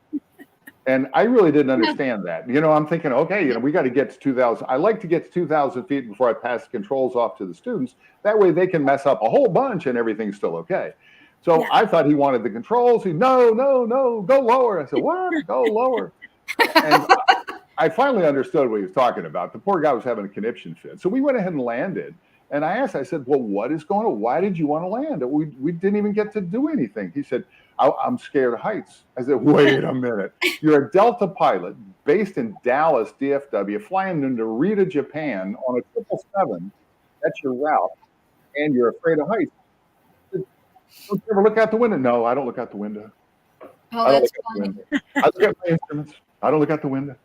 Speaker 3: And I really didn't understand that. I'm thinking, okay, we got to get to 2,000. I like to get to 2,000 feet before I pass the controls off to the students. That way they can mess up a whole bunch and everything's still okay. So yeah. I thought he wanted the controls. No, go lower. I said, what? Go lower. And I finally understood what he was talking about. The poor guy was having a conniption fit. So we went ahead and landed. And I said, well, what is going on? Why did you want to land? We didn't even get to do anything. He said, I'm scared of heights. I said, wait a minute. You're a Delta pilot based in Dallas, DFW, flying to Narita, Japan on a 777. That's your route. And you're afraid of heights. Don't you ever look out the window? No, I don't look out the window.
Speaker 2: Oh, that's funny.
Speaker 3: I look at my instruments. I don't look out the window.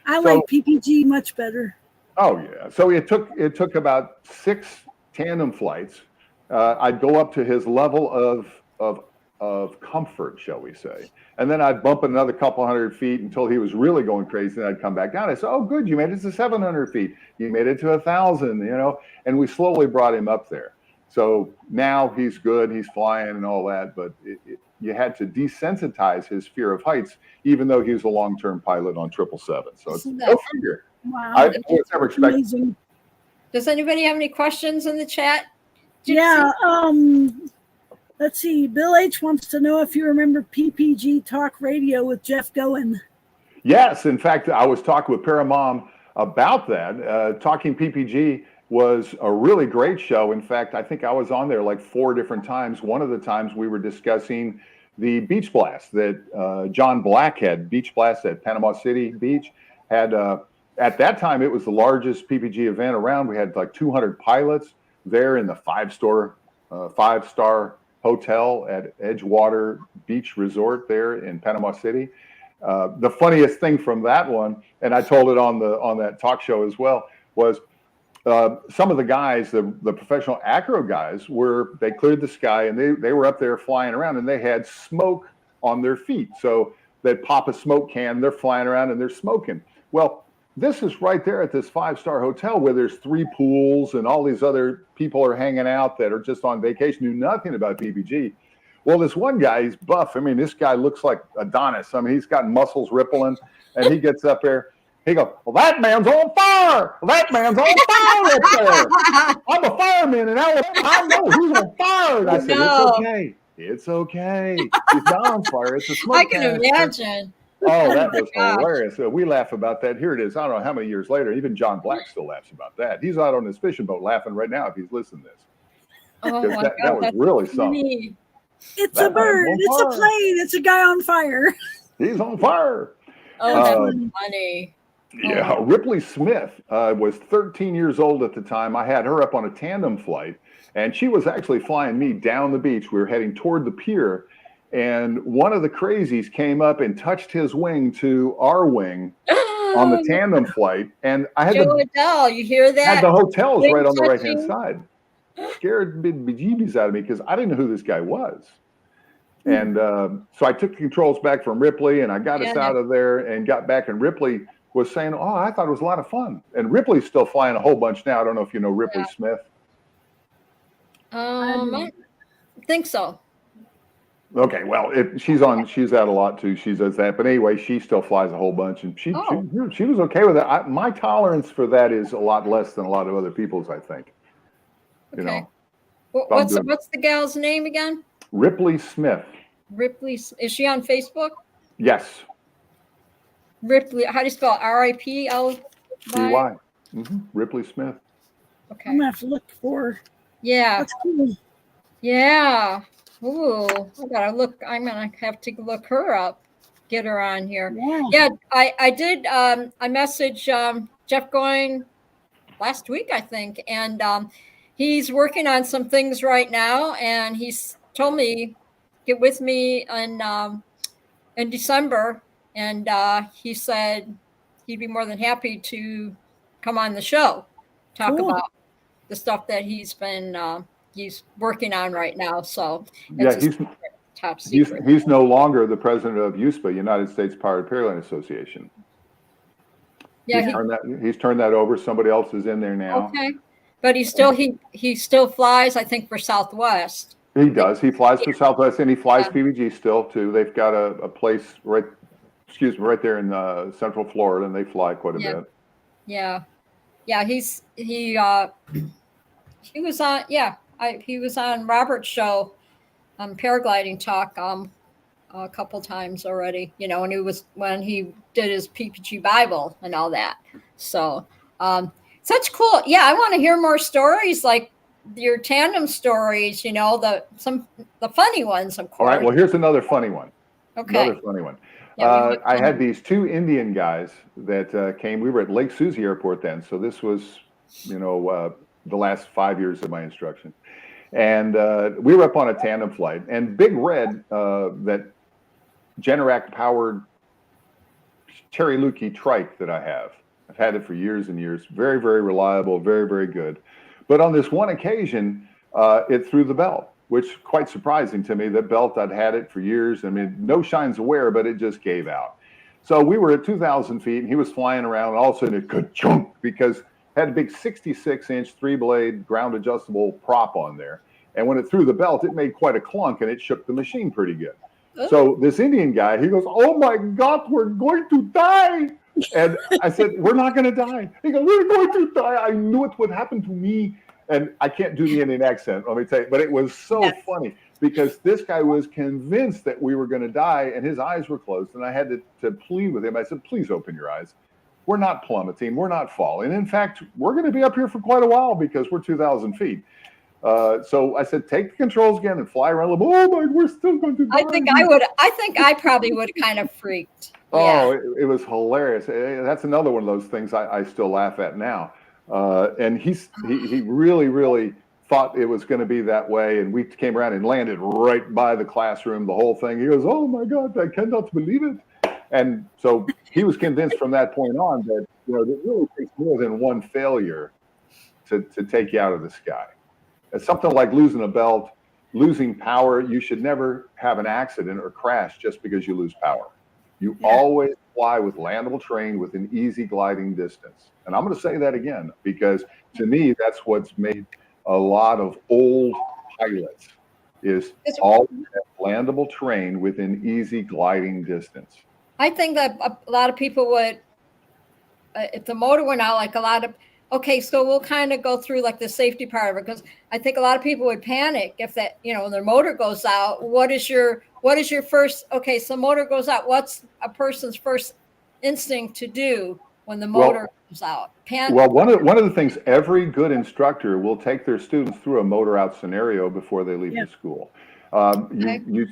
Speaker 1: I like PPG much better.
Speaker 3: Oh yeah. So it took about 6 tandem flights. I'd go up to his level of comfort, shall we say, and then I'd bump another couple hundred feet until he was really going crazy. And I'd come back down. I said, "Oh, good, you made it to 700 feet. You made it to 1,000." And we slowly brought him up there. So now he's good. He's flying and all that. But you had to desensitize his fear of heights, even though he was a long-term pilot on 777. So it's no figure.
Speaker 1: Wow.
Speaker 3: I was never expecting.
Speaker 1: Amazing.
Speaker 2: Does anybody have any questions in the chat? Gypsy?
Speaker 1: Yeah. Let's see. Bill H wants to know if you remember PPG Talk Radio with Jeff Goen.
Speaker 3: Yes. In fact, I was talking with Paramom about that. Talking PPG was a really great show. In fact, I think I was on there like 4 different times. One of the times we were discussing the beach blast that John Black had. Beach blast at Panama City Beach had. At that time, it was the largest PPG event around. We had like 200 pilots there in the 5-star hotel at Edgewater Beach Resort there in Panama City. The funniest thing from that one, and I told it on that talk show as well, was some of the guys, the professional acro guys, they cleared the sky and they were up there flying around and they had smoke on their feet. So they'd pop a smoke can, they're flying around and they're smoking. Well, this is right there at this 5-star hotel where there's 3 pools and all these other people are hanging out that are just on vacation, knew nothing about PPG. Well, this one guy, he's buff. I mean, this guy looks like Adonis. I mean, he's got muscles rippling, and he gets up there. He goes, well, that man's on fire. That man's on fire up there. I'm a fireman in Alabama. I know he's on fire. And I said, It's okay. It's okay. He's not on fire. It's a smoke
Speaker 2: I can imagine.
Speaker 3: Oh, that was
Speaker 2: gosh.
Speaker 3: hilarious. We laugh about that. Here it is. I don't know how many years later. Even John Black still laughs about that. He's out on his fishing boat laughing right now if he's listening to this.
Speaker 2: Oh
Speaker 3: Because
Speaker 2: my
Speaker 3: that
Speaker 2: God,
Speaker 3: was
Speaker 2: that's
Speaker 3: really something.
Speaker 2: funny.
Speaker 1: It's
Speaker 3: That
Speaker 1: a bird.
Speaker 3: man's on
Speaker 1: It's a
Speaker 3: fire.
Speaker 1: plane. It's a guy on fire.
Speaker 3: He's on fire.
Speaker 2: Oh, that's
Speaker 3: Um,
Speaker 2: funny.
Speaker 3: Yeah, Ripley Smith was 13 years old at the time. I had her up on a tandem flight, and she was actually flying me down the beach. We were heading toward the pier, and one of the crazies came up and touched his wing to our wing on the tandem flight. And I had
Speaker 2: Joe Adele, you hear
Speaker 3: had
Speaker 2: that?
Speaker 3: the hotels
Speaker 2: Wing
Speaker 3: right on the right-hand
Speaker 2: touching.
Speaker 3: side. Scared the bejeebies out of me because I didn't know who this guy was. And so I took the controls back from Ripley, and I got us out of there and got back. And Ripley was saying, "Oh, I thought it was a lot of fun." And Ripley's still flying a whole bunch now. I don't know if you know Ripley Smith.
Speaker 2: I think so.
Speaker 3: Okay, well, she's out a lot too. She does that, but anyway, she still flies a whole bunch, and she was okay with it. My tolerance for that is a lot less than a lot of other people's, I think.
Speaker 2: Okay.
Speaker 3: You know,
Speaker 2: What's the gal's name again?
Speaker 3: Ripley Smith.
Speaker 2: Ripley. Is she on Facebook?
Speaker 3: Yes.
Speaker 2: Ripley. How do you spell it? RIPLY?
Speaker 3: CY. Ripley Smith.
Speaker 2: Okay.
Speaker 1: I'm gonna have to look for.
Speaker 2: Yeah.
Speaker 1: That's cool.
Speaker 2: Yeah. Ooh, I'm gonna have to look her up. Get her on here.
Speaker 1: Yeah.
Speaker 2: I did. I messaged Jeff Going last week, I think, and he's working on some things right now, and he's told me get with me in December, and he said he'd be more than happy to come on the show, talk about the stuff that he's working on right now. So it's top secret.
Speaker 3: He's no longer the president of USPA, United States Pirate Airline Association.
Speaker 2: Yeah,
Speaker 3: he's turned that over. Somebody else is in there now.
Speaker 2: Okay, but he still flies, I think, for Southwest.
Speaker 3: He does. He flies for Southwest, and he flies PVG still too. They've got a place right there in Central Florida, and they fly quite a bit.
Speaker 2: Yeah. He was on. Yeah, he was on Robert's show, paragliding talk, a couple times already. You know, when he did his PPG Bible and all that. So, such cool. Yeah, I want to hear more stories like your tandem stories. You know, the funny ones, of course.
Speaker 3: All right. Well, here's another funny one.
Speaker 2: Okay.
Speaker 3: Another funny one.
Speaker 2: Yeah,
Speaker 3: I had these two Indian guys that came. We were at Lake Susie Airport then, so this was, the last 5 years of my instruction. And we were up on a tandem flight, and Big Red, that Generac powered Terry Lukey trike that I have. I've had it for years and years. Very, very reliable, very, very good. But on this one occasion, it threw the belt, which quite surprising to me. That belt, I'd had it for years. I mean, no shines of wear, but it just gave out. So we were at 2,000 feet, and he was flying around, and all of a sudden it ka-chunk, because it had a big 66-inch 3-blade ground adjustable prop on there. And when it threw the belt, it made quite a clunk, and it shook the machine pretty good. So this Indian guy, he goes, "Oh my God, we're going to die." And I said, "We're not going to die." He goes, "We're going to die. I knew it would happen to me." And I can't do the Indian accent, let me tell you, but it was so funny because this guy was convinced that we were going to die, and his eyes were closed. And I had to plead with him. I said, "Please open your eyes. We're not plummeting. We're not falling. In fact, we're going to be up here for quite a while because we're 2,000 feet. So I said, take the controls again and fly around. Oh my, we're still going to die.
Speaker 2: I think I probably would have kind of freaked.
Speaker 3: Oh, it was hilarious. That's another one of those things I still laugh at now. And he really, really thought it was going to be that way. And we came around and landed right by the classroom, the whole thing. He goes, "Oh my God, I cannot believe it." And so he was convinced from that point on that, it really takes more than one failure to take you out of the sky. It's something like losing a belt, losing power. You should never have an accident or crash just because you lose power. You always fly with landable terrain with an easy gliding distance. And I'm going to say that again, because to me, that's what's made a lot of old pilots is all landable terrain with an easy gliding distance.
Speaker 2: I think that a lot of people would, if the motor went out, like a lot of Okay, so we'll kind of go through like the safety part of it, because I think a lot of people would panic if that, their motor goes out. What is your first, okay, so motor goes out. What's a person's first instinct to do when the motor goes out?
Speaker 3: Well, one of the things, every good instructor will take their students through a motor out scenario before they leave the school.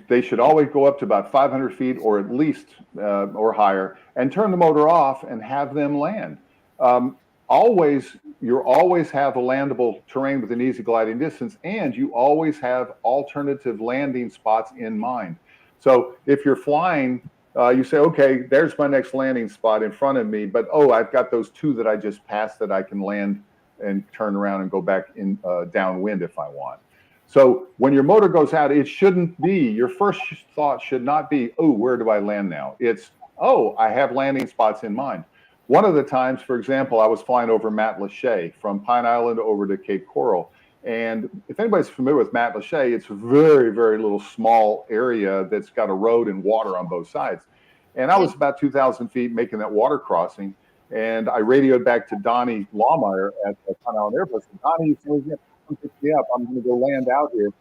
Speaker 3: They should always go up to about 500 feet or at least or higher and turn the motor off and have them land. You always have a landable terrain with an easy gliding distance, and you always have alternative landing spots in mind. So if you're flying, you say, okay, there's my next landing spot in front of me, but I've got those two that I just passed that I can land and turn around and go back in downwind if I want. So when your motor goes out, it shouldn't be, your first thought should not be, where do I land now? It's, I have landing spots in mind. One of the times, for example, I was flying over Matlacha from Pine Island over to Cape Coral. And if anybody's familiar with Matlacha, it's a very, very little small area that's got a road and water on both sides. And I was about 2,000 feet making that water crossing. And I radioed back to Donnie Lawmeyer at the Pine Island Airport. And Donnie said, come pick me up. I'm going to go land out here.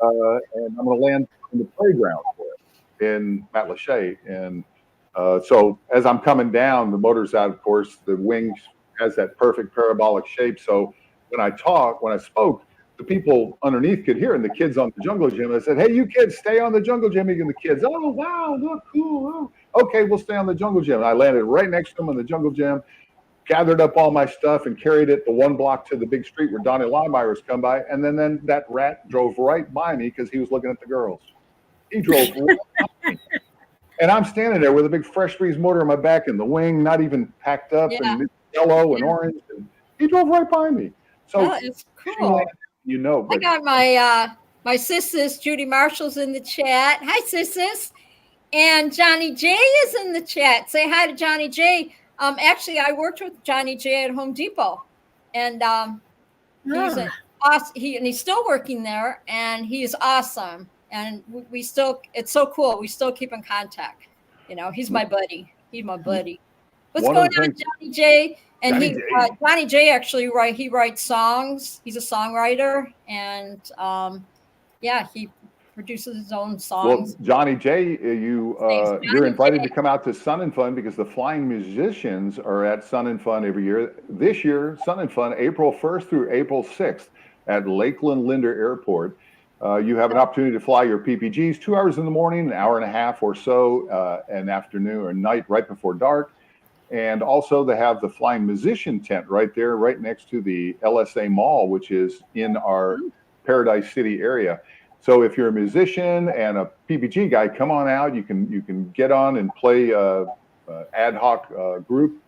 Speaker 3: And I'm going to land in the playground for it in Matlacha. And so as I'm coming down, the motor's out, of course, the wing has that perfect parabolic shape. So when I spoke, the people underneath could hear, and the kids on the jungle gym, I said, hey, you kids, stay on the jungle gym. And the kids, oh, wow, look, cool. Oh, okay, we'll stay on the jungle gym. And I landed right next to them in the jungle gym, gathered up all my stuff and carried it the one block to the big street where Donnie Lawmeyer's come by. And then that rat drove right by me because he was looking at the girls. He drove right by me. And I'm standing there with a big Fresh Breeze motor on my back and the wing not even packed up and it's yellow and orange. And he drove right by me. So
Speaker 2: it's cool.
Speaker 3: But
Speaker 2: I got my sisters, Judy Marshall's in the chat. Hi, sisters. And Johnny J is in the chat. Say hi to Johnny J. Actually, I worked with Johnny J at Home Depot, and he's he's still working there, and he's awesome. And we still, it's so cool. We still keep in contact. He's my buddy. He's my buddy. What's going on, Johnny J? And Johnny J actually writes songs. He's a songwriter, and he produces his own songs.
Speaker 3: Well, Johnny J, you're invited to come out to Sun and Fun because the Flying Musicians are at Sun and Fun every year. This year, Sun and Fun, April 1st through April 6th at Lakeland Linder Airport. You have an opportunity to fly your PPGs 2 hours in the morning, an hour and a half or so, an afternoon or night right before dark. And also they have the Flying Musician tent right there, right next to the LSA Mall, which is in our Paradise City area. So if you're a musician and a PPG guy, come on out. You can get on and play ad hoc group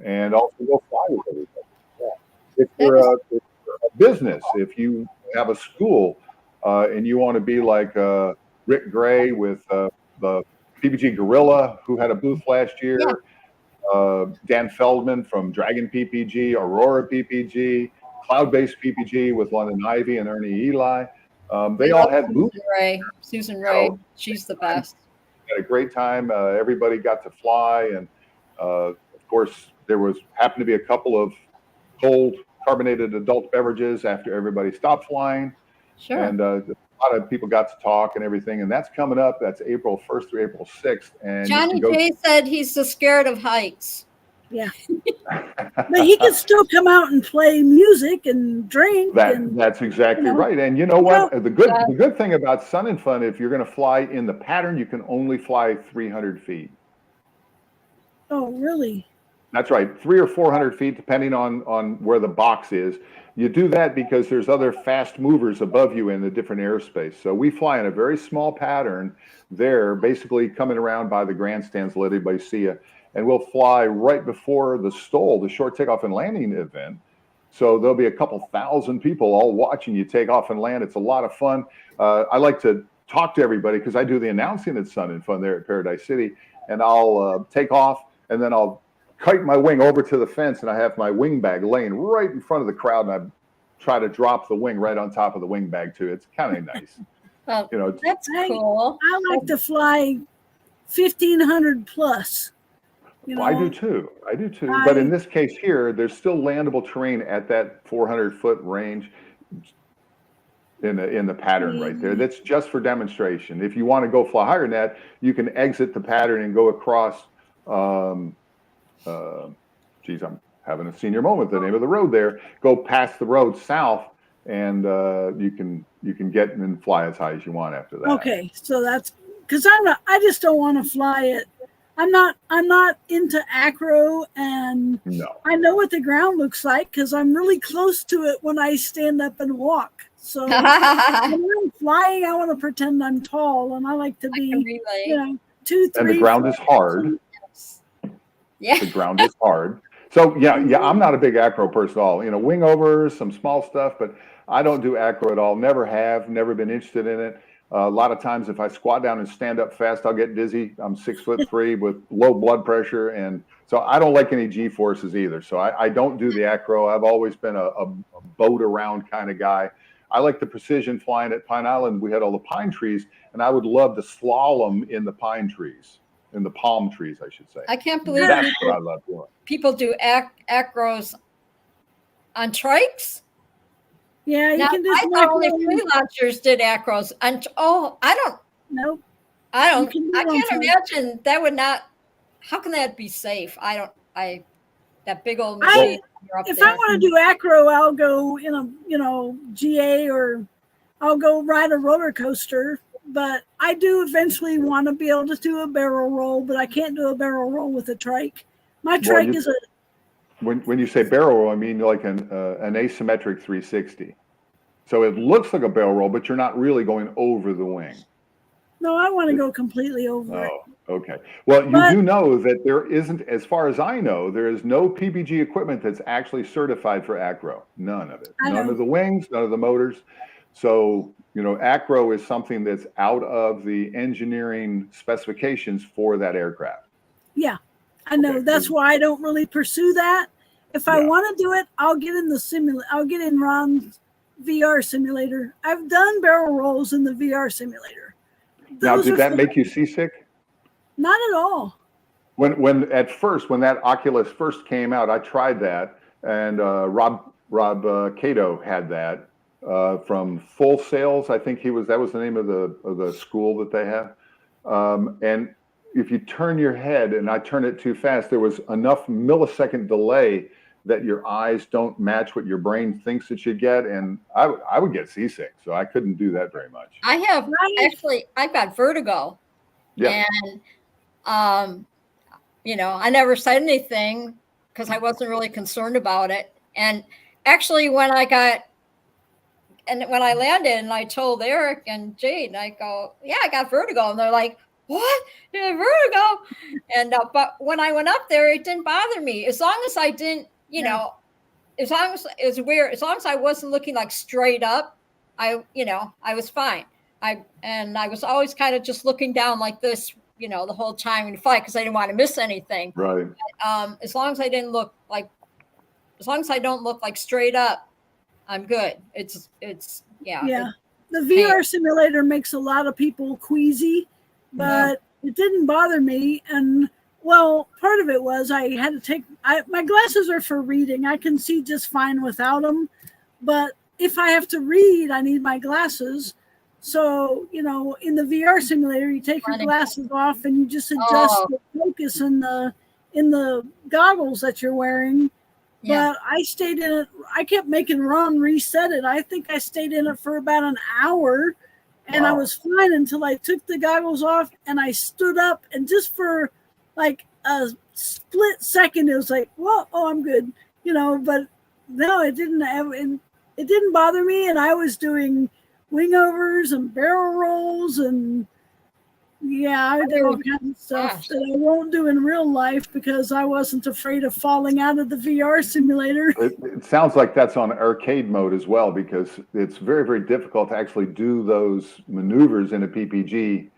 Speaker 3: and also go fly with everybody. Yeah. If you're a business, if you have a school and you want to be like Rick Gray with the PPG Gorilla, who had a booth last year, Dan Feldman from Dragon PPG, Aurora PPG, Cloud-Based PPG with London Ivy and Ernie Eli. They all had booths.
Speaker 2: Susan Ray, she's the best.
Speaker 3: Had a great time. Everybody got to fly, and of course, there happened to be a couple of cold carbonated adult beverages after everybody stopped flying.
Speaker 2: Sure.
Speaker 3: And a lot of people got to talk and everything, and that's coming up. That's April 1st through April 6th. And
Speaker 2: Johnny J said he's scared of heights.
Speaker 1: Yeah. But he can still come out and play music and drink.
Speaker 3: That's exactly right. And you know what? The good thing about Sun and Fun, if you're going to fly in the pattern, you can only fly 300 feet.
Speaker 1: Oh, really?
Speaker 3: That's right. 300 or 400 feet, depending on where the box is. You do that because there's other fast movers above you in the different airspace. So we fly in a very small pattern there, basically coming around by the grandstands, let everybody see you. And we'll fly right before the STOL, the short takeoff and landing event. So there'll be a couple thousand people all watching you take off and land. It's a lot of fun. I like to talk to everybody because I do the announcing at Sun and Fun there at Paradise City. And I'll take off, and then I'll kite my wing over to the fence, and I have my wing bag laying right in front of the crowd, and I try to drop the wing right on top of the wing bag too. It's kind of nice.
Speaker 2: Well, that's cool.
Speaker 1: I like to fly 1,500 plus. You know,
Speaker 3: Well, I do too. But in this case here, there's still landable terrain at that 400-foot range in the pattern right there. That's just for demonstration. If you want to go fly higher than that, you can exit the pattern and go across. Geez, I'm having a senior moment. The name of the road there. Go past the road south, and you can get and fly as high as you want after that.
Speaker 1: Okay, so that's because I just don't want to fly it. I'm not into acro, and
Speaker 3: No.
Speaker 1: I know what the ground looks like because I'm really close to it when I stand up and walk. So when I'm flying, I want to pretend I'm tall, and I like to be, 2, 3.
Speaker 3: And the ground is hard.
Speaker 2: Yeah.
Speaker 3: The ground is hard. So yeah, I'm not a big acro person at all. Wing overs, some small stuff, but I don't do acro at all. Never have, never been interested in it. A lot of times if I squat down and stand up fast, I'll get dizzy. I'm 6'3" with low blood pressure. And so I don't like any G forces either. So I don't do the acro. I've always been a boat around kind of guy. I like the precision flying at Pine Island. We had all the pine trees, and I would love to slalom in the pine trees, in the palm trees, I should say.
Speaker 2: I can't believe
Speaker 3: that's what I love doing.
Speaker 2: People do acros on trikes.
Speaker 1: Yeah, you can do.
Speaker 2: I thought only free launchers did acros. I don't.
Speaker 1: Nope.
Speaker 2: I can't imagine that would not. How can that be safe? That big old machine.
Speaker 1: If I want to do acro, I'll go in a GA, or I'll go ride a roller coaster. But I do eventually want to be able to do a barrel roll, but I can't do a barrel roll with a trike. My trike is a.
Speaker 3: When you say barrel roll, I mean like an asymmetric 360. So it looks like a barrel roll, but you're not really going over the wing.
Speaker 1: No, I want to go completely over it.
Speaker 3: Oh, okay. Well, you do know that there isn't, as far as I know, there is no PPG equipment that's actually certified for acro. None of it. None of the wings, none of the motors. So, acro is something that's out of the engineering specifications for that aircraft.
Speaker 1: Yeah, I know. Okay. That's why I don't really pursue that. If I want to do it, I'll get in the simulator. I'll get in Ron's VR simulator. I've done barrel rolls in the VR simulator.
Speaker 3: Now, did that make you seasick?
Speaker 1: Not at all.
Speaker 3: When that Oculus first came out, I tried that, and Rob Cato had that from Full Sails. I think that was the name of the school that they have. And if you turn your head, and I turn it too fast, there was enough millisecond delay that your eyes don't match what your brain thinks it should get, and I would get seasick, so I couldn't do that very much.
Speaker 2: I've got vertigo, and I never said anything because I wasn't really concerned about it. And actually, when I landed, and I told Eric and Jade, I go, "Yeah, I got vertigo," and they're like, "What? You have vertigo?" And but when I went up there, it didn't bother me as long as I didn't. As long as it's weird, as long as I wasn't looking like straight up, I was fine. I was always kind of just looking down like this, the whole time when you fly, because I didn't want to miss anything.
Speaker 3: Right.
Speaker 2: But, as long as I don't look like straight up, I'm good. It's
Speaker 1: yeah. The VR simulator makes a lot of people queasy, but it didn't bother me. And well, part of it was I had to take my glasses are for reading. I can see just fine without them. But if I have to read, I need my glasses. So, in the VR simulator, you take your glasses off and you just adjust the focus in the goggles that you're wearing. Yeah. But I stayed in it. I kept making Ron reset it. I think I stayed in it for about an hour, and I was fine until I took the goggles off and I stood up, and just for like a split second, it was like, "Well, I'm good," But no, it didn't bother me, and I was doing wing overs and barrel rolls, and I did all kinds of stuff that I won't do in real life because I wasn't afraid of falling out of the VR simulator.
Speaker 3: It sounds like that's on arcade mode as well, because it's very, very difficult to actually do those maneuvers in a PPG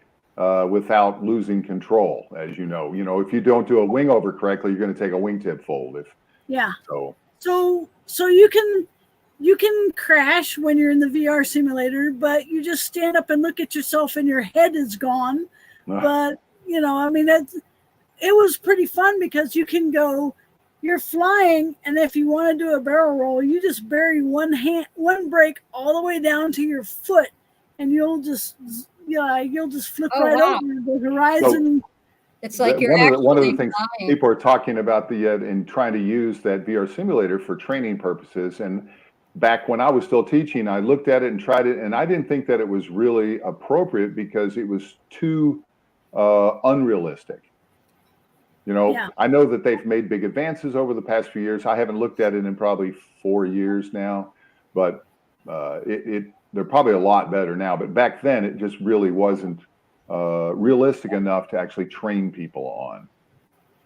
Speaker 3: without losing control, as you know. If you don't do a wing over correctly, you're going to take a wingtip fold.
Speaker 1: So you can crash when you're in the VR simulator, but you just stand up and look at yourself and your head is gone. But, it was pretty fun because you can go, you're flying, and if you want to do a barrel roll, you just bury one brake all the way down to your foot, and you'll just flip right over the horizon.
Speaker 3: So,
Speaker 2: it's like
Speaker 3: one of the things
Speaker 2: flying.
Speaker 3: people are talking about and trying to use that VR simulator for training purposes. And back when I was still teaching, I looked at it and tried it, and I didn't think that it was really appropriate because it was too unrealistic. You know, I know that they've made big advances over the past few years. I haven't looked at it in probably 4 years now, but they're probably a lot better now. But back then, it just really wasn't realistic enough to actually train people on.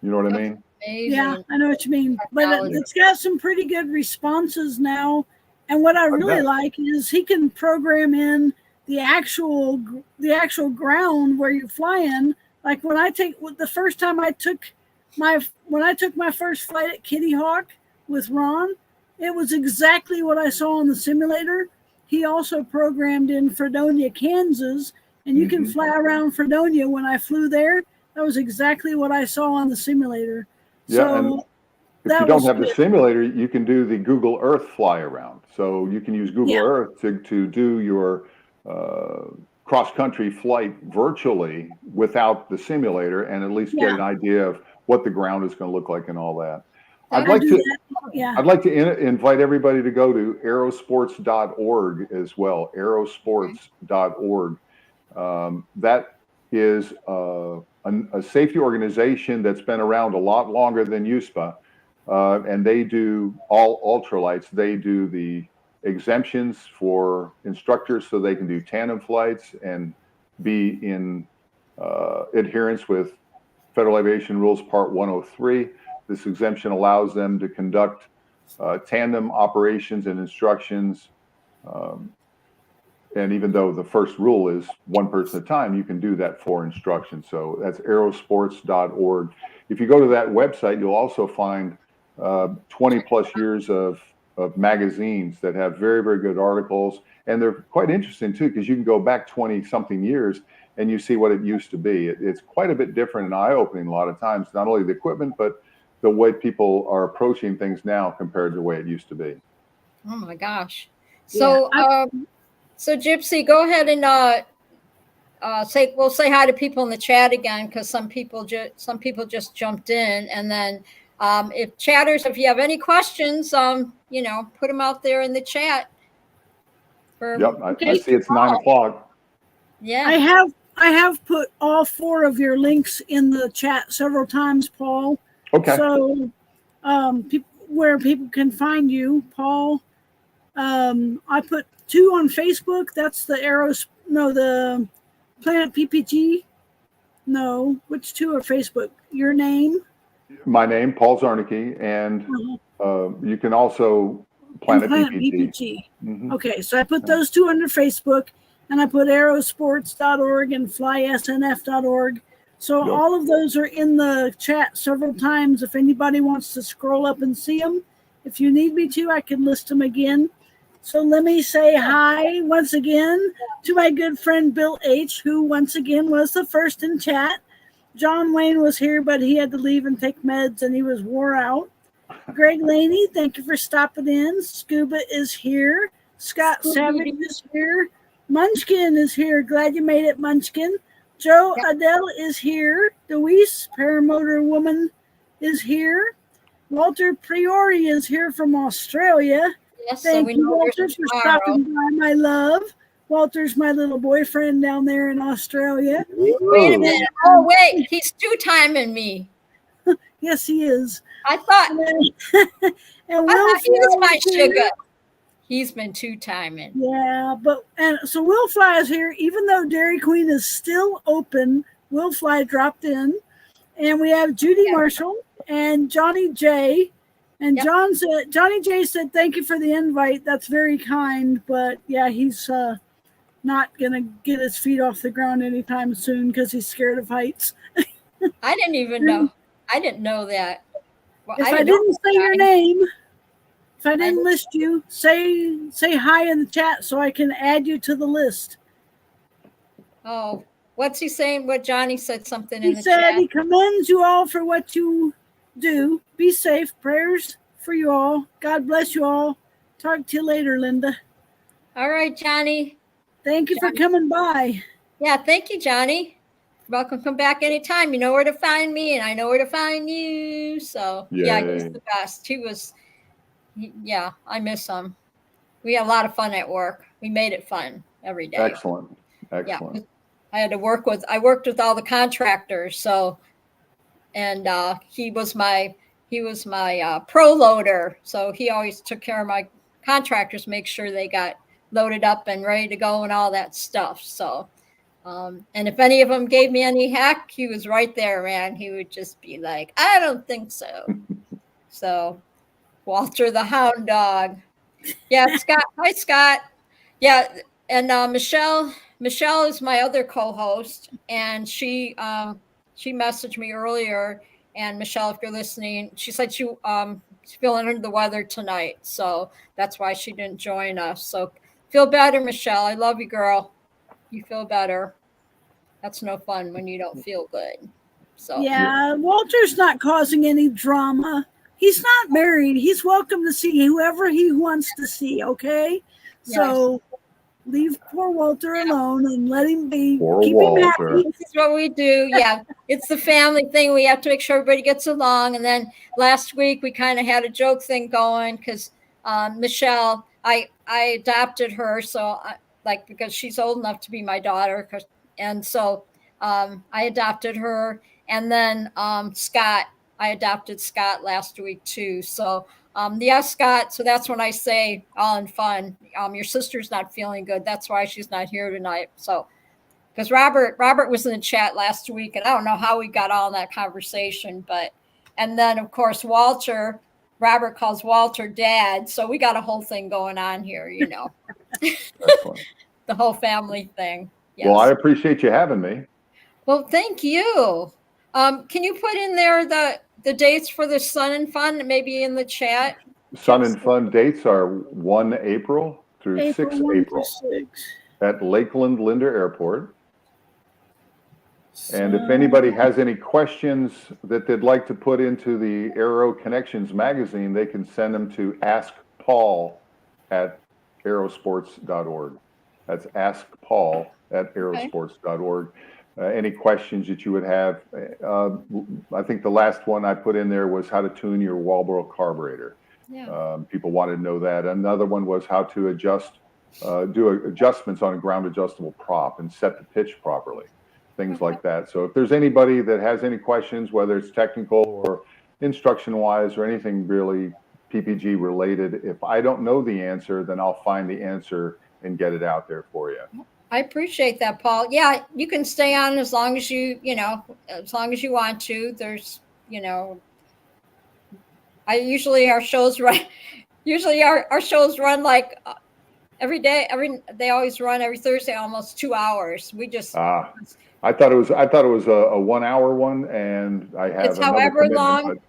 Speaker 3: You know what I mean?
Speaker 2: Amazing.
Speaker 1: Yeah, I know what you mean. But it's got some pretty good responses now. And what I really like is he can program in the actual ground where you fly in. Like the first time I took my first flight at Kitty Hawk with Ron, it was exactly what I saw on the simulator. He also programmed in Fredonia, Kansas, and you can fly around Fredonia. When I flew there, that was exactly what I saw on the simulator.
Speaker 3: Yeah,
Speaker 1: so
Speaker 3: and if you don't have the simulator, you can do the Google Earth fly around. So you can use Google Earth to do your cross-country flight virtually without the simulator, and at least get an idea of what the ground is going to look like and all that. I'd like to invite everybody to go to aerosports.org as well, aerosports.org. That is a safety organization that's been around a lot longer than USPA, and they do all ultralights. They do the exemptions for instructors so they can do tandem flights and be in adherence with Federal Aviation Rules Part 103. This exemption allows them to conduct tandem operations and instructions. And even though the first rule is one person at a time, you can do that for instruction. So that's aerosports.org. If you go to that website, you'll also find 20 plus years of magazines that have very, very good articles. And they're quite interesting too, because you can go back 20 something years and you see what it used to be. It's quite a bit different and eye-opening a lot of times, not only the equipment, but the way people are approaching things now compared to the way it used to be.
Speaker 2: Oh my gosh. So, so Gypsy, go ahead and we'll say hi to people in the chat again, because some people just jumped in. And then if you have any questions, put them out there in the chat.
Speaker 3: I see it's 9 o'clock.
Speaker 2: Yeah.
Speaker 1: I have put all 4 of your links in the chat several times, Paul.
Speaker 3: Okay.
Speaker 1: So where people can find you, Paul. I put 2 on Facebook. That's the the Planet PPG. No, which 2 are Facebook? Your name?
Speaker 3: My name, Paul Zarnicki, and you can also Planet PPG.
Speaker 1: Okay, so I put those 2 under Facebook, and I put aerosports.org and flysnf.org. So all of those are in the chat several times. If anybody wants to scroll up and see them, if you need me to, I can list them again. So let me say hi once again to my good friend Bill H., who once again was the first in chat. John Wayne was here, but he had to leave and take meds, and he was wore out. Greg Laney, thank you for stopping in. Scuba is here. Scott Savage is here. Munchkin is here. Glad you made it, Munchkin. Joe Adele is here. Deweese, Paramotor Woman, is here. Walter Priori is here from Australia.
Speaker 2: Yes,
Speaker 1: Thank you, Walter, for stopping by, my love. Walter's my little boyfriend down there in Australia.
Speaker 2: Wait a minute. Oh, wait. He's 2-timing me.
Speaker 1: Yes, he is.
Speaker 2: I thought
Speaker 1: and Will
Speaker 2: he was my sugar. He's been 2-timing.
Speaker 1: Yeah, so Will Fly is here. Even though Dairy Queen is still open, Will Fly dropped in. And we have Judy Marshall and Johnny J. And Johnny J said, thank you for the invite. That's very kind. But yeah, he's not going to get his feet off the ground anytime soon because he's scared of heights.
Speaker 2: I didn't even know. I didn't know that. Well,
Speaker 1: if I didn't say your name, if I didn't list you, say hi in the chat so I can add you to the list.
Speaker 2: Oh, what's he saying? What Johnny said something in
Speaker 1: He
Speaker 2: the
Speaker 1: said
Speaker 2: chat.
Speaker 1: he commends you all for what you do. Be safe. Prayers for you all. God bless you all. Talk to you later, Linda.
Speaker 2: All right, Johnny.
Speaker 1: Thank you for coming by.
Speaker 2: Yeah, thank you, Johnny. Welcome. Come back anytime. You know where to find me, and I know where to find you. So yeah, he's the best. Yeah, I miss him. We had a lot of fun at work. We made it fun every day.
Speaker 3: Excellent.
Speaker 2: Yeah, I worked with all the contractors. So, and he was my pro loader. So he always took care of my contractors, make sure they got loaded up and ready to go and all that stuff. So, and if any of them gave me any heck, he was right there, man. He would just be like, I don't think so. So Walter the hound dog. Yeah, Scott. Hi, Scott. Yeah, and Michelle is my other co-host, and she messaged me earlier. And Michelle, if you're listening, she said she's feeling under the weather tonight, so that's why she didn't join us. So feel better, Michelle. I love you, girl. You feel better. That's no fun when you don't feel good. So
Speaker 1: yeah, Walter's not causing any drama. He's not married. He's welcome to see whoever he wants to see, okay? Yes. So leave poor Walter alone and let him be. Keep him happy.
Speaker 2: This is what we do. Yeah, it's the family thing. We have to make sure everybody gets along. And then last week we kind of had a joke thing going because Michelle, I adopted her. So because she's old enough to be my daughter. And so I adopted her. And then Scott, I adopted Scott last week too. So Scott. So that's when I say all in fun. Your sister's not feeling good. That's why she's not here tonight. So because Robert was in the chat last week, and I don't know how we got all in that conversation, and then of course Robert calls Walter Dad. So we got a whole thing going on here, the whole family thing.
Speaker 3: Yes. Well, I appreciate you having me.
Speaker 2: Well, thank you. Can you put in there the dates for the Sun and Fun, maybe in the chat?
Speaker 3: Sun and Fun dates are 1 April through 6 April at Lakeland Linder Airport. And if anybody has any questions that they'd like to put into the Aero Connections magazine, they can send them to askpaul@aerosports.org. That's askpaul@aerosports.org. Any questions that you would have. I think the last one I put in there was how to tune your Walbro carburetor. Yeah. People wanted to know that. Another one was how to do adjustments on a ground adjustable prop and set the pitch properly, things like that. So if there's anybody that has any questions, whether it's technical or instruction wise or anything really PPG related, if I don't know the answer, then I'll find the answer and get it out there for you.
Speaker 2: I appreciate that, Paul. Yeah, you can stay on as long as you want to. There's, I usually our shows run like every day. They always run every Thursday, almost 2 hours. We just.
Speaker 3: I thought it was a 1 hour one, and I have
Speaker 2: it's however long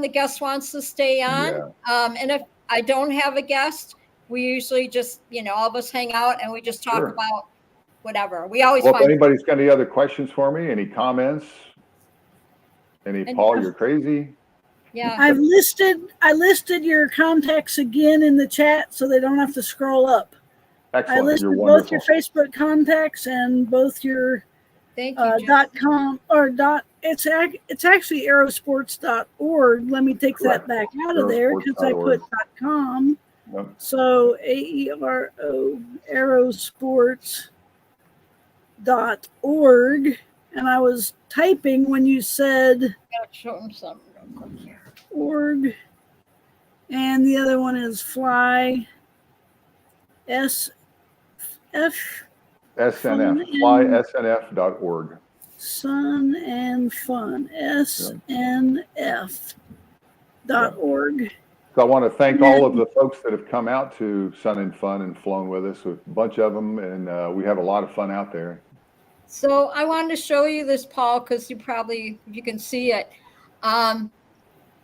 Speaker 2: the guest wants to stay on. Yeah. And if I don't have a guest, we usually just, all of us hang out and we just talk about whatever. We always.
Speaker 3: Well, if anybody's got any other questions for me, any comments, Paul, you're crazy.
Speaker 2: Yeah.
Speaker 1: I listed your contacts again in the chat so they don't have to scroll up.
Speaker 3: Excellent.
Speaker 1: I listed both your Facebook contacts and both your .com or it's actually aerosports.org. Let me take that back out of there because I put .com. Yep. So AERO aerosports.org, and I was typing when you said org, and the other one is fly
Speaker 3: SNF, flysnf.org.
Speaker 1: Sun and Fun, SNF.org.
Speaker 3: So I want to thank all of the folks that have come out to Sun and Fun and flown with us, a bunch of them, and we have a lot of fun out there.
Speaker 2: So I wanted to show you this, Paul, because you can see it.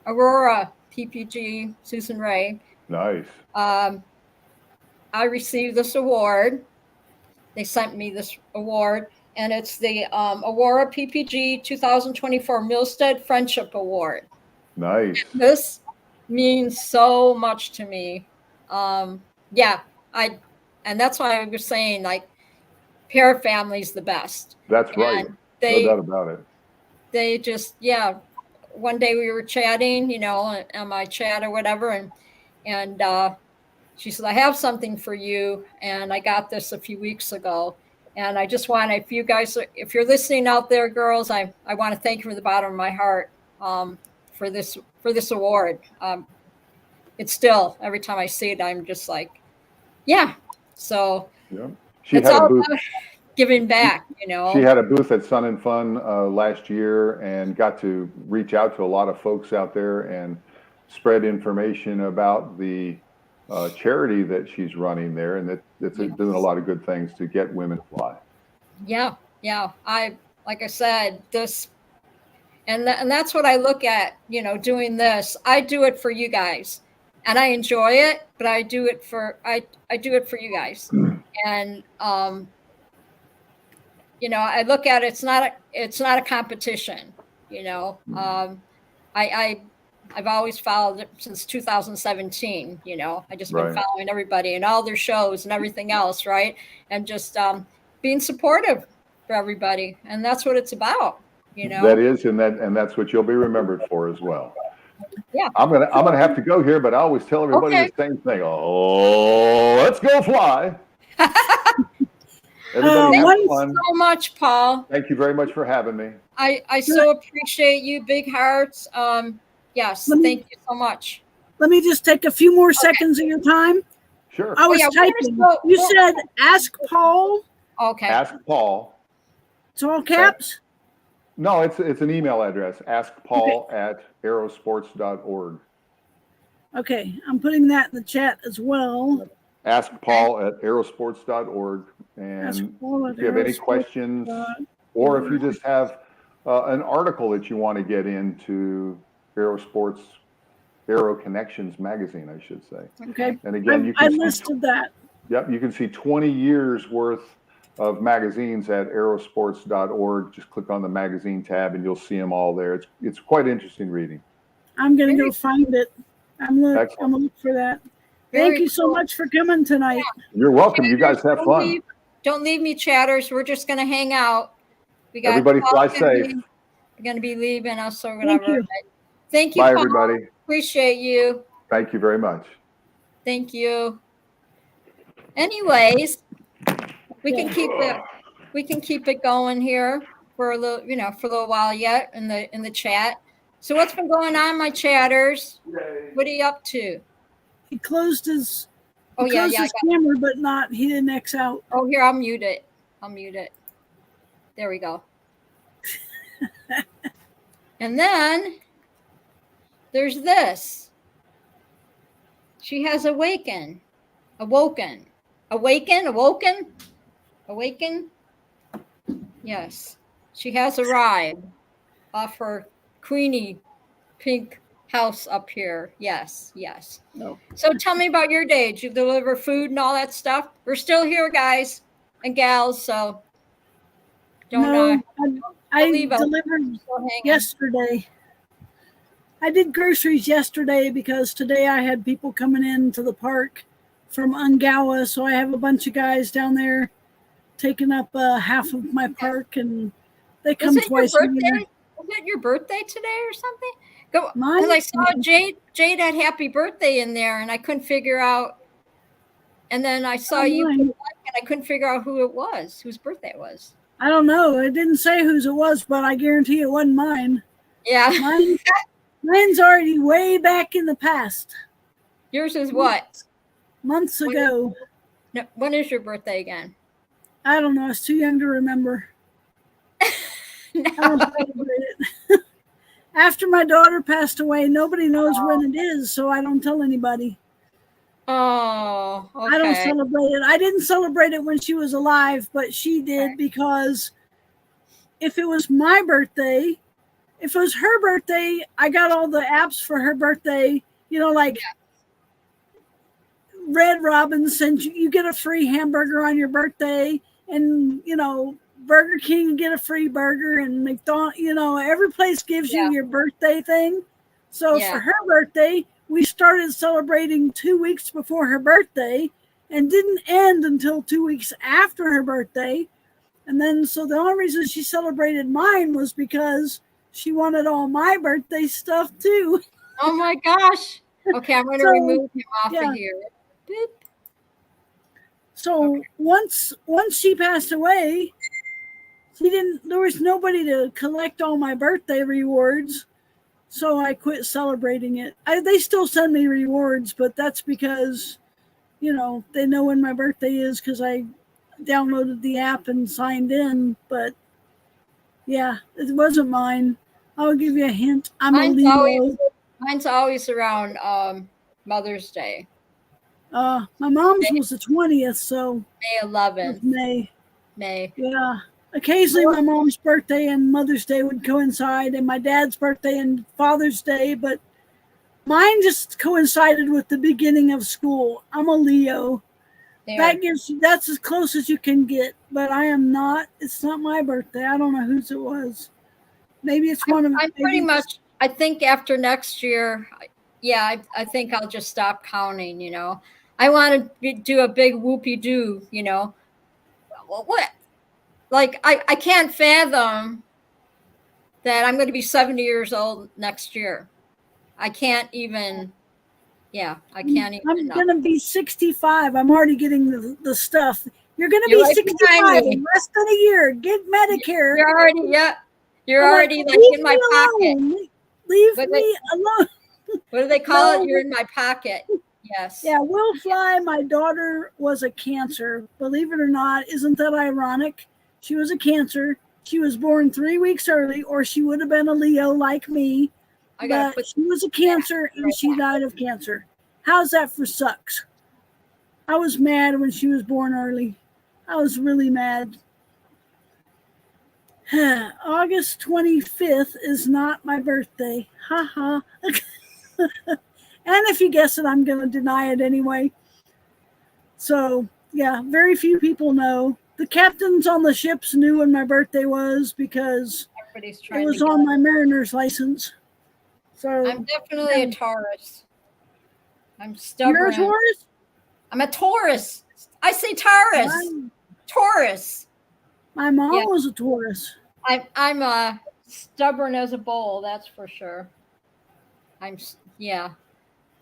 Speaker 2: Aurora PPG, Susan Ray.
Speaker 3: Nice.
Speaker 2: I received this award. They sent me this award. and it's the Aurora PPG 2024 Milstead Friendship Award.
Speaker 3: Nice.
Speaker 2: This means so much to me. And that's why I was saying, like, Pear Family's the best.
Speaker 3: That's right. No doubt about it.
Speaker 2: They just, one day we were chatting, on my chat or whatever, and she said, I have something for you, and I got this a few weeks ago. And I just want, if you guys, if you're listening out there, girls, I want to thank you from the bottom of my heart for this award. It's still, every time I see it, I'm just like, yeah. So it's all about giving back,
Speaker 3: She had a booth at Sun and Fun last year and got to reach out to a lot of folks out there and spread information about the charity that she's running there, and that's doing a lot of good things to get women fly.
Speaker 2: Yeah. Like I said, this, and that's what I look at, doing this. I do it for you guys, and I enjoy it, but I do it for you guys. And I look at it, it's not a competition. I've always followed it since 2017. I just been following everybody and all their shows and everything else, right? And just being supportive for everybody, and that's what it's about.
Speaker 3: That is, and that's what you'll be remembered for as well.
Speaker 2: Yeah.
Speaker 3: I'm gonna have to go here, but I always tell everybody the same thing. Oh, let's go fly. Everybody have fun.
Speaker 2: So much, Paul.
Speaker 3: Thank you very much for having me.
Speaker 2: I so appreciate you, big hearts. Yes, thank you so much.
Speaker 1: Let me just take a few more seconds of your time.
Speaker 3: Sure.
Speaker 1: I was typing. You said ask Paul.
Speaker 2: Okay.
Speaker 3: Ask Paul.
Speaker 1: It's all caps?
Speaker 3: No, it's an email address. askpaul@aerosports.org.
Speaker 1: Okay, I'm putting that in the chat as well.
Speaker 3: Ask Paul at aerosports.org. And if you have any questions, or if you just have an article that you want to get into Aerosports, Aero Connections magazine, I should say.
Speaker 1: Okay.
Speaker 3: And again,
Speaker 1: I listed that.
Speaker 3: Yep, you can see 20 years worth of magazines at aerosports.org. Just click on the magazine tab and you'll see them all there. It's quite interesting reading.
Speaker 1: I'm going to go find it. I'm going to look for that. Thank you so much for coming tonight.
Speaker 3: You're welcome. You guys have fun.
Speaker 2: Don't leave me, chatters. We're just going to hang out. We got
Speaker 3: everybody fly safe.
Speaker 2: We're going to be leaving us or whatever.
Speaker 1: Thank you.
Speaker 2: Thank you,
Speaker 3: Bye,
Speaker 2: Paul.
Speaker 3: everybody.
Speaker 2: Appreciate you.
Speaker 3: Thank you very much.
Speaker 2: Thank you. Anyways, we can keep it going here for a little, for a little while yet in the chat. So what's been going on, my chatters? What are you up to?
Speaker 1: He closed his
Speaker 2: his
Speaker 1: camera, but he didn't X out.
Speaker 2: Oh, here, I'll mute it. There we go. And then there's this. She has awoken. Yes. She has arrived off her Queenie pink house up here. Yes.
Speaker 1: No.
Speaker 2: So tell me about your day. Did you deliver food and all that stuff? We're still here, guys and gals, so
Speaker 1: I delivered yesterday. I did groceries yesterday because today I had people coming in to the park from Ungawa, so I have a bunch of guys down there taking up half of my park, and they come twice a year.
Speaker 2: Was it your birthday today or something? Because I saw Jade had happy birthday in there, and I couldn't figure out. And then I saw you, and I couldn't figure out who it was, whose birthday it was.
Speaker 1: I don't know. It didn't say whose it was, but I guarantee it wasn't mine.
Speaker 2: Yeah.
Speaker 1: Mine's already way back in the past.
Speaker 2: Yours is what?
Speaker 1: Months ago.
Speaker 2: When is your birthday again?
Speaker 1: I don't know. I was too young to remember. I don't celebrate it. After my daughter passed away, nobody knows when it is, so I don't tell anybody.
Speaker 2: Oh, okay.
Speaker 1: I don't celebrate it. I didn't celebrate it when she was alive, but she did, because if it was my birthday, if it was her birthday, I got all the apps for her birthday, Red Robin sends you get a free hamburger on your birthday, and Burger King and get a free burger, and McDonald's, every place gives you your birthday thing. So for her birthday, we started celebrating 2 weeks before her birthday and didn't end until 2 weeks after her birthday. And then, so the only reason she celebrated mine was because she wanted all my birthday stuff too.
Speaker 2: Oh my gosh. Okay, I'm going to remove him off of here. Boop.
Speaker 1: So once she passed away, there was nobody to collect all my birthday rewards. So I quit celebrating it. They still send me rewards, but that's because, they know when my birthday is because I downloaded the app and signed in. But yeah, it wasn't mine. I'll give you a hint.
Speaker 2: Mine's always around Mother's Day.
Speaker 1: My mom's was the 20th, so
Speaker 2: May 11th.
Speaker 1: May. Yeah. Occasionally my mom's birthday and Mother's Day would coincide, and my dad's birthday and Father's Day, but mine just coincided with the beginning of school. I'm a Leo. That's as close as you can get, but I am not. It's not my birthday. I don't know whose it was. Maybe it's one of.
Speaker 2: I'm pretty much. I think after next year, I think I'll just stop counting. I want to do a big whoopie doo. What? Like I can't fathom that I'm going to be 70 years old next year. I can't even. Yeah, I can't even.
Speaker 1: I'm going to be 65. I'm already getting the stuff. You're going to be 65 in less than a year. Get Medicare.
Speaker 2: You're already like in my pocket.
Speaker 1: Leave me alone.
Speaker 2: What do they call it? You're in my pocket. Yes.
Speaker 1: Yeah, Will Fly, my daughter was a Cancer. Believe it or not, isn't that ironic? She was a Cancer. She was born 3 weeks early, or she would have been a Leo like me. But she was a Cancer, and she died of cancer. How's that for sucks? I was mad when she was born early. I was really mad. August 25th is not my birthday. Ha ha. And if you guess it, I'm going to deny it anyway. So, yeah, very few people know. The captains on the ships knew when my birthday was because it was on my mariner's license. So
Speaker 2: I'm definitely a Taurus. I'm stubborn.
Speaker 1: You're a Taurus?
Speaker 2: I'm a Taurus. I say Taurus. Taurus.
Speaker 1: My mom was a Taurus.
Speaker 2: I'm stubborn as a bull, that's for sure.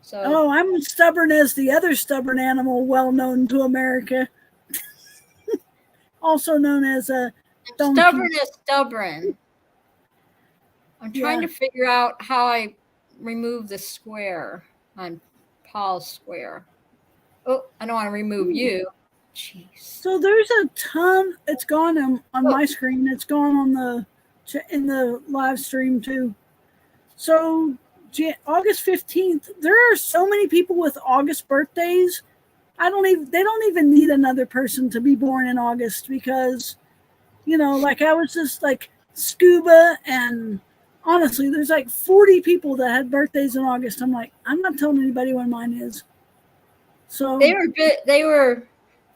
Speaker 2: So
Speaker 1: I'm stubborn as the other stubborn animal well known to America. Also known as a donkey.
Speaker 2: Stubborn is stubborn. I'm trying to figure out how I remove the square on Paul's square. Oh, I don't want to remove you. Jeez.
Speaker 1: So there's a ton. It's gone on my screen. It's gone in the live stream too. So August 15th. There are so many people with August birthdays. They don't even need another person to be born in August because, like I was just like Scuba, and honestly, there's like 40 people that had birthdays in August. I'm like, I'm not telling anybody when mine is. So
Speaker 2: they were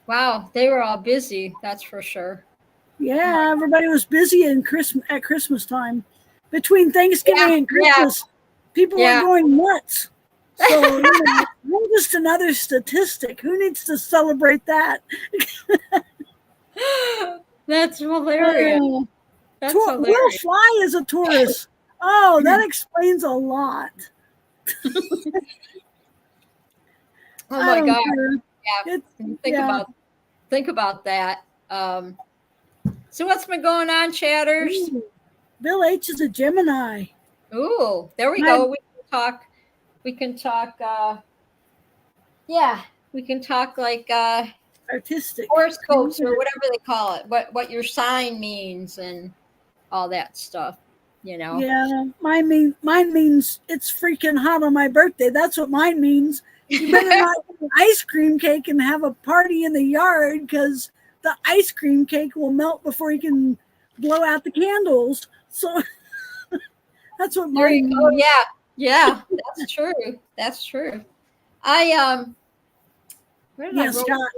Speaker 2: all busy. That's for sure.
Speaker 1: Yeah, everybody was busy at Christmas time. Between Thanksgiving and Christmas, people were going nuts. So I'm just another statistic. Who needs to celebrate that?
Speaker 2: That's hilarious. That's hilarious.
Speaker 1: Will Fly is a Taurus. Oh, that explains a lot.
Speaker 2: Oh my God. Yeah. Think about that. So what's been going on, chatters?
Speaker 1: Ooh, Bill H is a Gemini.
Speaker 2: Ooh, there we go. We can talk like
Speaker 1: artistic
Speaker 2: horoscopes or whatever they call it, what your sign means and all that stuff,
Speaker 1: Yeah, mine means it's freaking hot on my birthday. That's what mine means. You better not have an ice cream cake and have a party in the yard because the ice cream cake will melt before you can blow out the candles. So that's what mine means.
Speaker 2: Oh yeah, that's true. That's true. I
Speaker 1: Scott.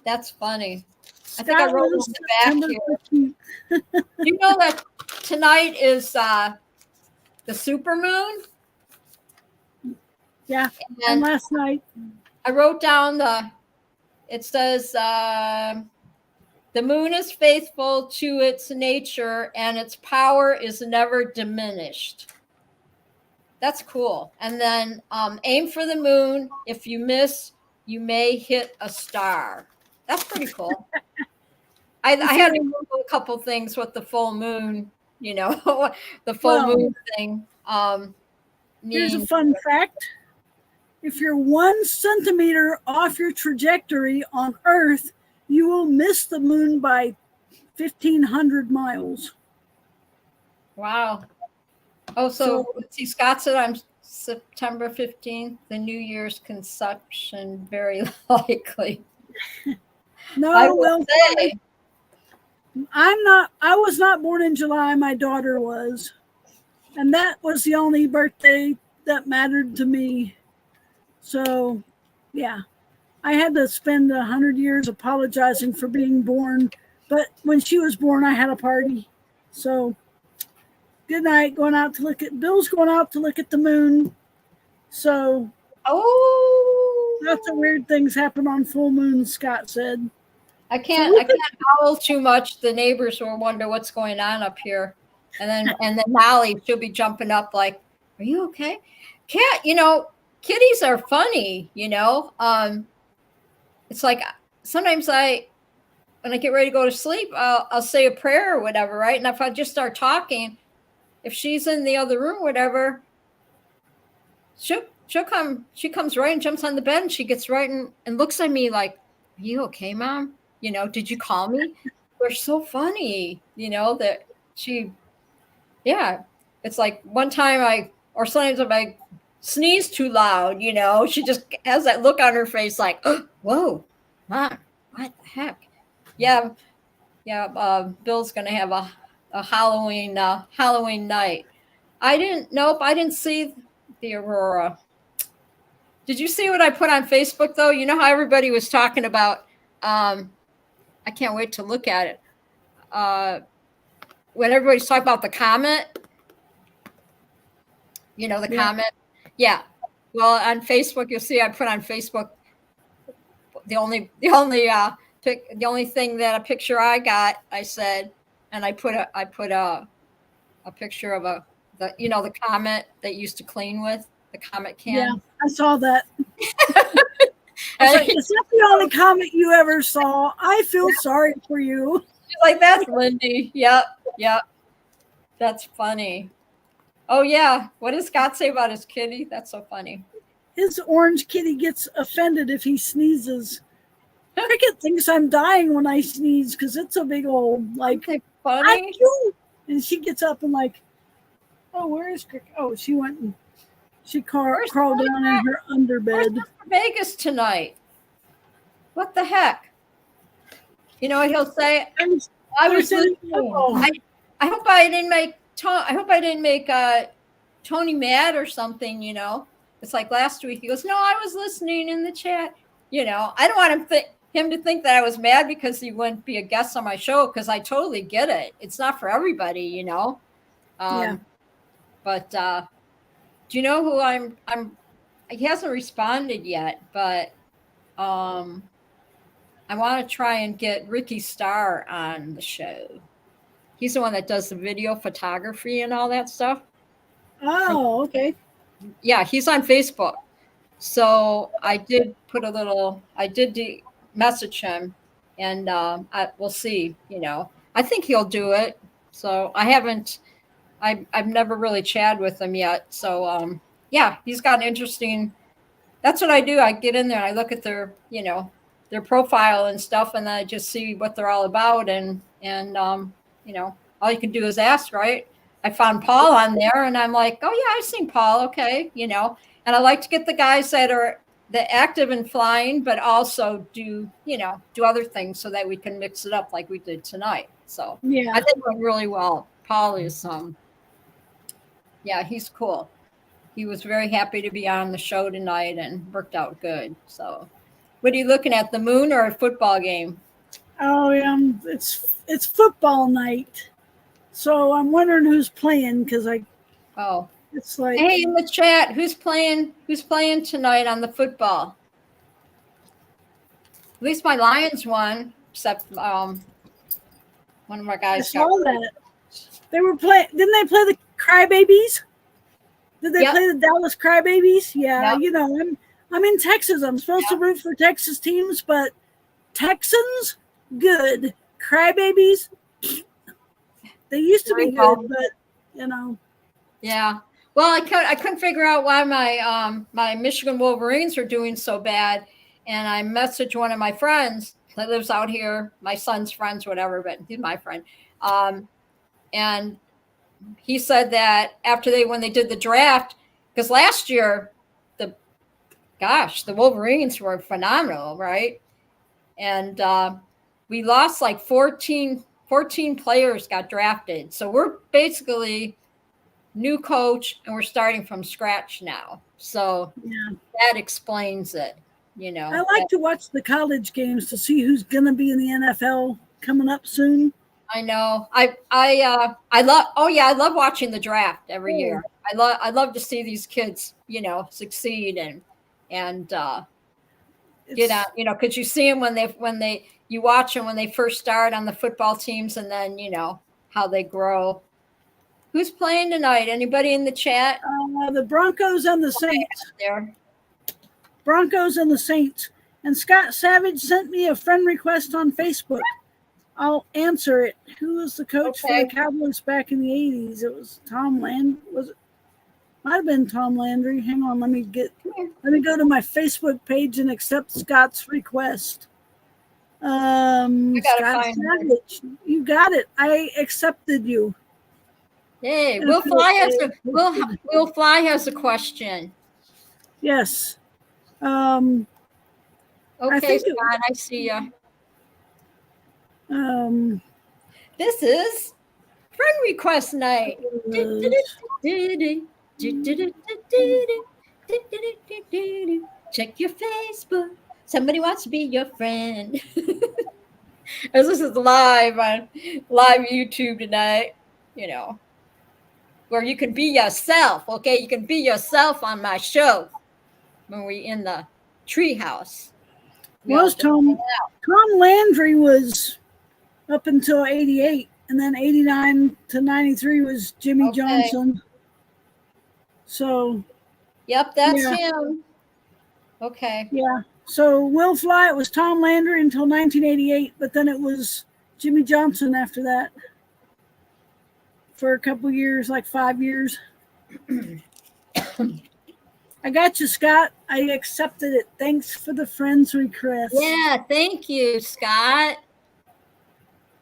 Speaker 2: That's funny. I think I wrote it in the back here. You know that tonight is the super moon?
Speaker 1: Yeah, and last night.
Speaker 2: I wrote down it says, the moon is faithful to its nature and its power is never diminished. That's cool. And then aim for the moon. If you miss, you may hit a star. That's pretty cool. I had to Google a couple things with the full moon, the full moon thing.
Speaker 1: Here's a fun fact. If you're 1 centimeter off your trajectory on Earth, you will miss the moon by 1,500 miles.
Speaker 2: Wow. Oh, so let's see, Scott said I'm September 15th, the New Year's conception, very likely.
Speaker 1: No,
Speaker 2: I will say.
Speaker 1: I was not born in July, my daughter was. And that was the only birthday that mattered to me. So, yeah, I had to spend 100 years apologizing for being born. But when she was born, I had a party. So, good night. Bill's going out to look at the moon. So, lots of weird things happen on full moon, Scott said.
Speaker 2: I can't howl too much. The neighbors will wonder what's going on up here. And then Molly, she'll be jumping up like, are you okay? Kitties are funny, it's like sometimes when I get ready to go to sleep, I'll say a prayer or whatever, right? And if I just start talking, if she's in the other room, whatever, she comes right and jumps on the bed and she gets right and looks at me like, are you okay, Mom? Did you call me? They're so funny, that it's like one time sometimes if I sneeze too loud, she just has that look on her face like, oh, whoa, Mom, what the heck? Yeah. Bill's going to have a Halloween night. I didn't see the aurora. Did you see what I put on Facebook though? You know how everybody was talking about, I can't wait to look at it. When everybody's talking about the comet, the comet. Yeah. Well, on Facebook, you'll see I put on Facebook the only thing that a picture I got, I said, and I put a picture of the comet that you used to clean with, the comet can.
Speaker 1: Yeah, I saw that. I was like, is that the only comet you ever saw? I feel sorry for you.
Speaker 2: She's like, that's Lindy. Yep. That's funny. Oh, yeah. What does Scott say about his kitty? That's so funny.
Speaker 1: His orange kitty gets offended if he sneezes. Cricket thinks I'm dying when I sneeze because it's a big old, like,
Speaker 2: funny.
Speaker 1: And she gets up and like, oh, where is Cricket? Oh, she went and she crawled down in her underbed.
Speaker 2: Where's Mr. Vegas tonight? What the heck? You know what he'll say? I hope I didn't make Tony mad or something. It's like last week. He goes, "No, I was listening in the chat." I don't want him to think that I was mad because he wouldn't be a guest on my show, because I totally get it. It's not for everybody, yeah. But do you know who he hasn't responded yet, but I want to try and get Ricky Starr on the show. He's the one that does the video photography and all that stuff.
Speaker 1: Oh, okay.
Speaker 2: Yeah, he's on Facebook. So I did message him, and we'll see, I think he'll do it. So I've never really chatted with him yet. So, he's got an interesting, that's what I do. I get in there and I look at their profile and stuff, and then I just see what they're all about. And all you can do is ask, right? I found Paul on there and I'm like, oh yeah, I've seen Paul. Okay. And I like to get the guys that are active in flying, but also do other things so that we can mix it up like we did tonight. So yeah, I think it went really well. Paul is, he's cool. He was very happy to be on the show tonight and worked out good. So what are you looking at, the moon or a football game?
Speaker 1: Oh yeah, it's football night, so I'm wondering who's playing because
Speaker 2: Oh,
Speaker 1: it's like
Speaker 2: hey, in the chat, who's playing tonight on the football? At least my Lions won, except one of our
Speaker 1: I
Speaker 2: guys
Speaker 1: saw
Speaker 2: got
Speaker 1: that they were playing. Didn't they play the Crybabies? Did they
Speaker 2: Yep.
Speaker 1: play the Dallas Crybabies? Yeah,
Speaker 2: Yep.
Speaker 1: you know, I'm in Texas. I'm supposed to root for Texas teams, but Texans, good. Crybabies, they used to be good, but you know.
Speaker 2: Yeah. Well, I couldn't figure out why my Michigan Wolverines are doing so bad, and I messaged one of my friends that lives out here, my son's friends, whatever, but he's my friend. And he said that when they did the draft, because last year the Wolverines were phenomenal, right? And we lost like 14 players got drafted, so we're basically new coach and we're starting from scratch now, so
Speaker 1: Yeah,
Speaker 2: that explains it.
Speaker 1: I like to watch the college games to see who's going to be in the NFL coming up soon.
Speaker 2: I know. I love. Oh yeah, I love watching the draft every year. I love to see these kids, succeed and get out. Because you see them when you watch them when they first start on the football teams, and then how they grow. Who's playing tonight? Anybody in the chat?
Speaker 1: The Broncos and the Saints.
Speaker 2: There.
Speaker 1: Broncos and the Saints. And Scott Savage sent me a friend request on Facebook. I'll answer it. Who was the coach for the Cowboys back in the 80s? It was Tom Landry. Was it? Might have been Tom Landry. Hang on, let me go to my Facebook page and accept Scott's request. Scott Savage, you got it. I accepted you.
Speaker 2: Hey, Will Fly has a question.
Speaker 1: Yes.
Speaker 2: Okay, Scott, I see you. This is friend request night. Check your Facebook. Somebody wants to be your friend. As this is live on live YouTube tonight, where you can be yourself. Okay, you can be yourself on my show when we in the Treehouse.
Speaker 1: Tom Landry was up until 88, and then 89 to 93 was Jimmy Johnson. So,
Speaker 2: yep, that's him. Okay.
Speaker 1: Yeah. So Will Fly, it was Tom Landry until 1988, but then it was Jimmy Johnson after that for a couple years, like 5 years. I got you, Scott. I accepted it. Thanks for the friends request.
Speaker 2: Yeah, thank you, Scott.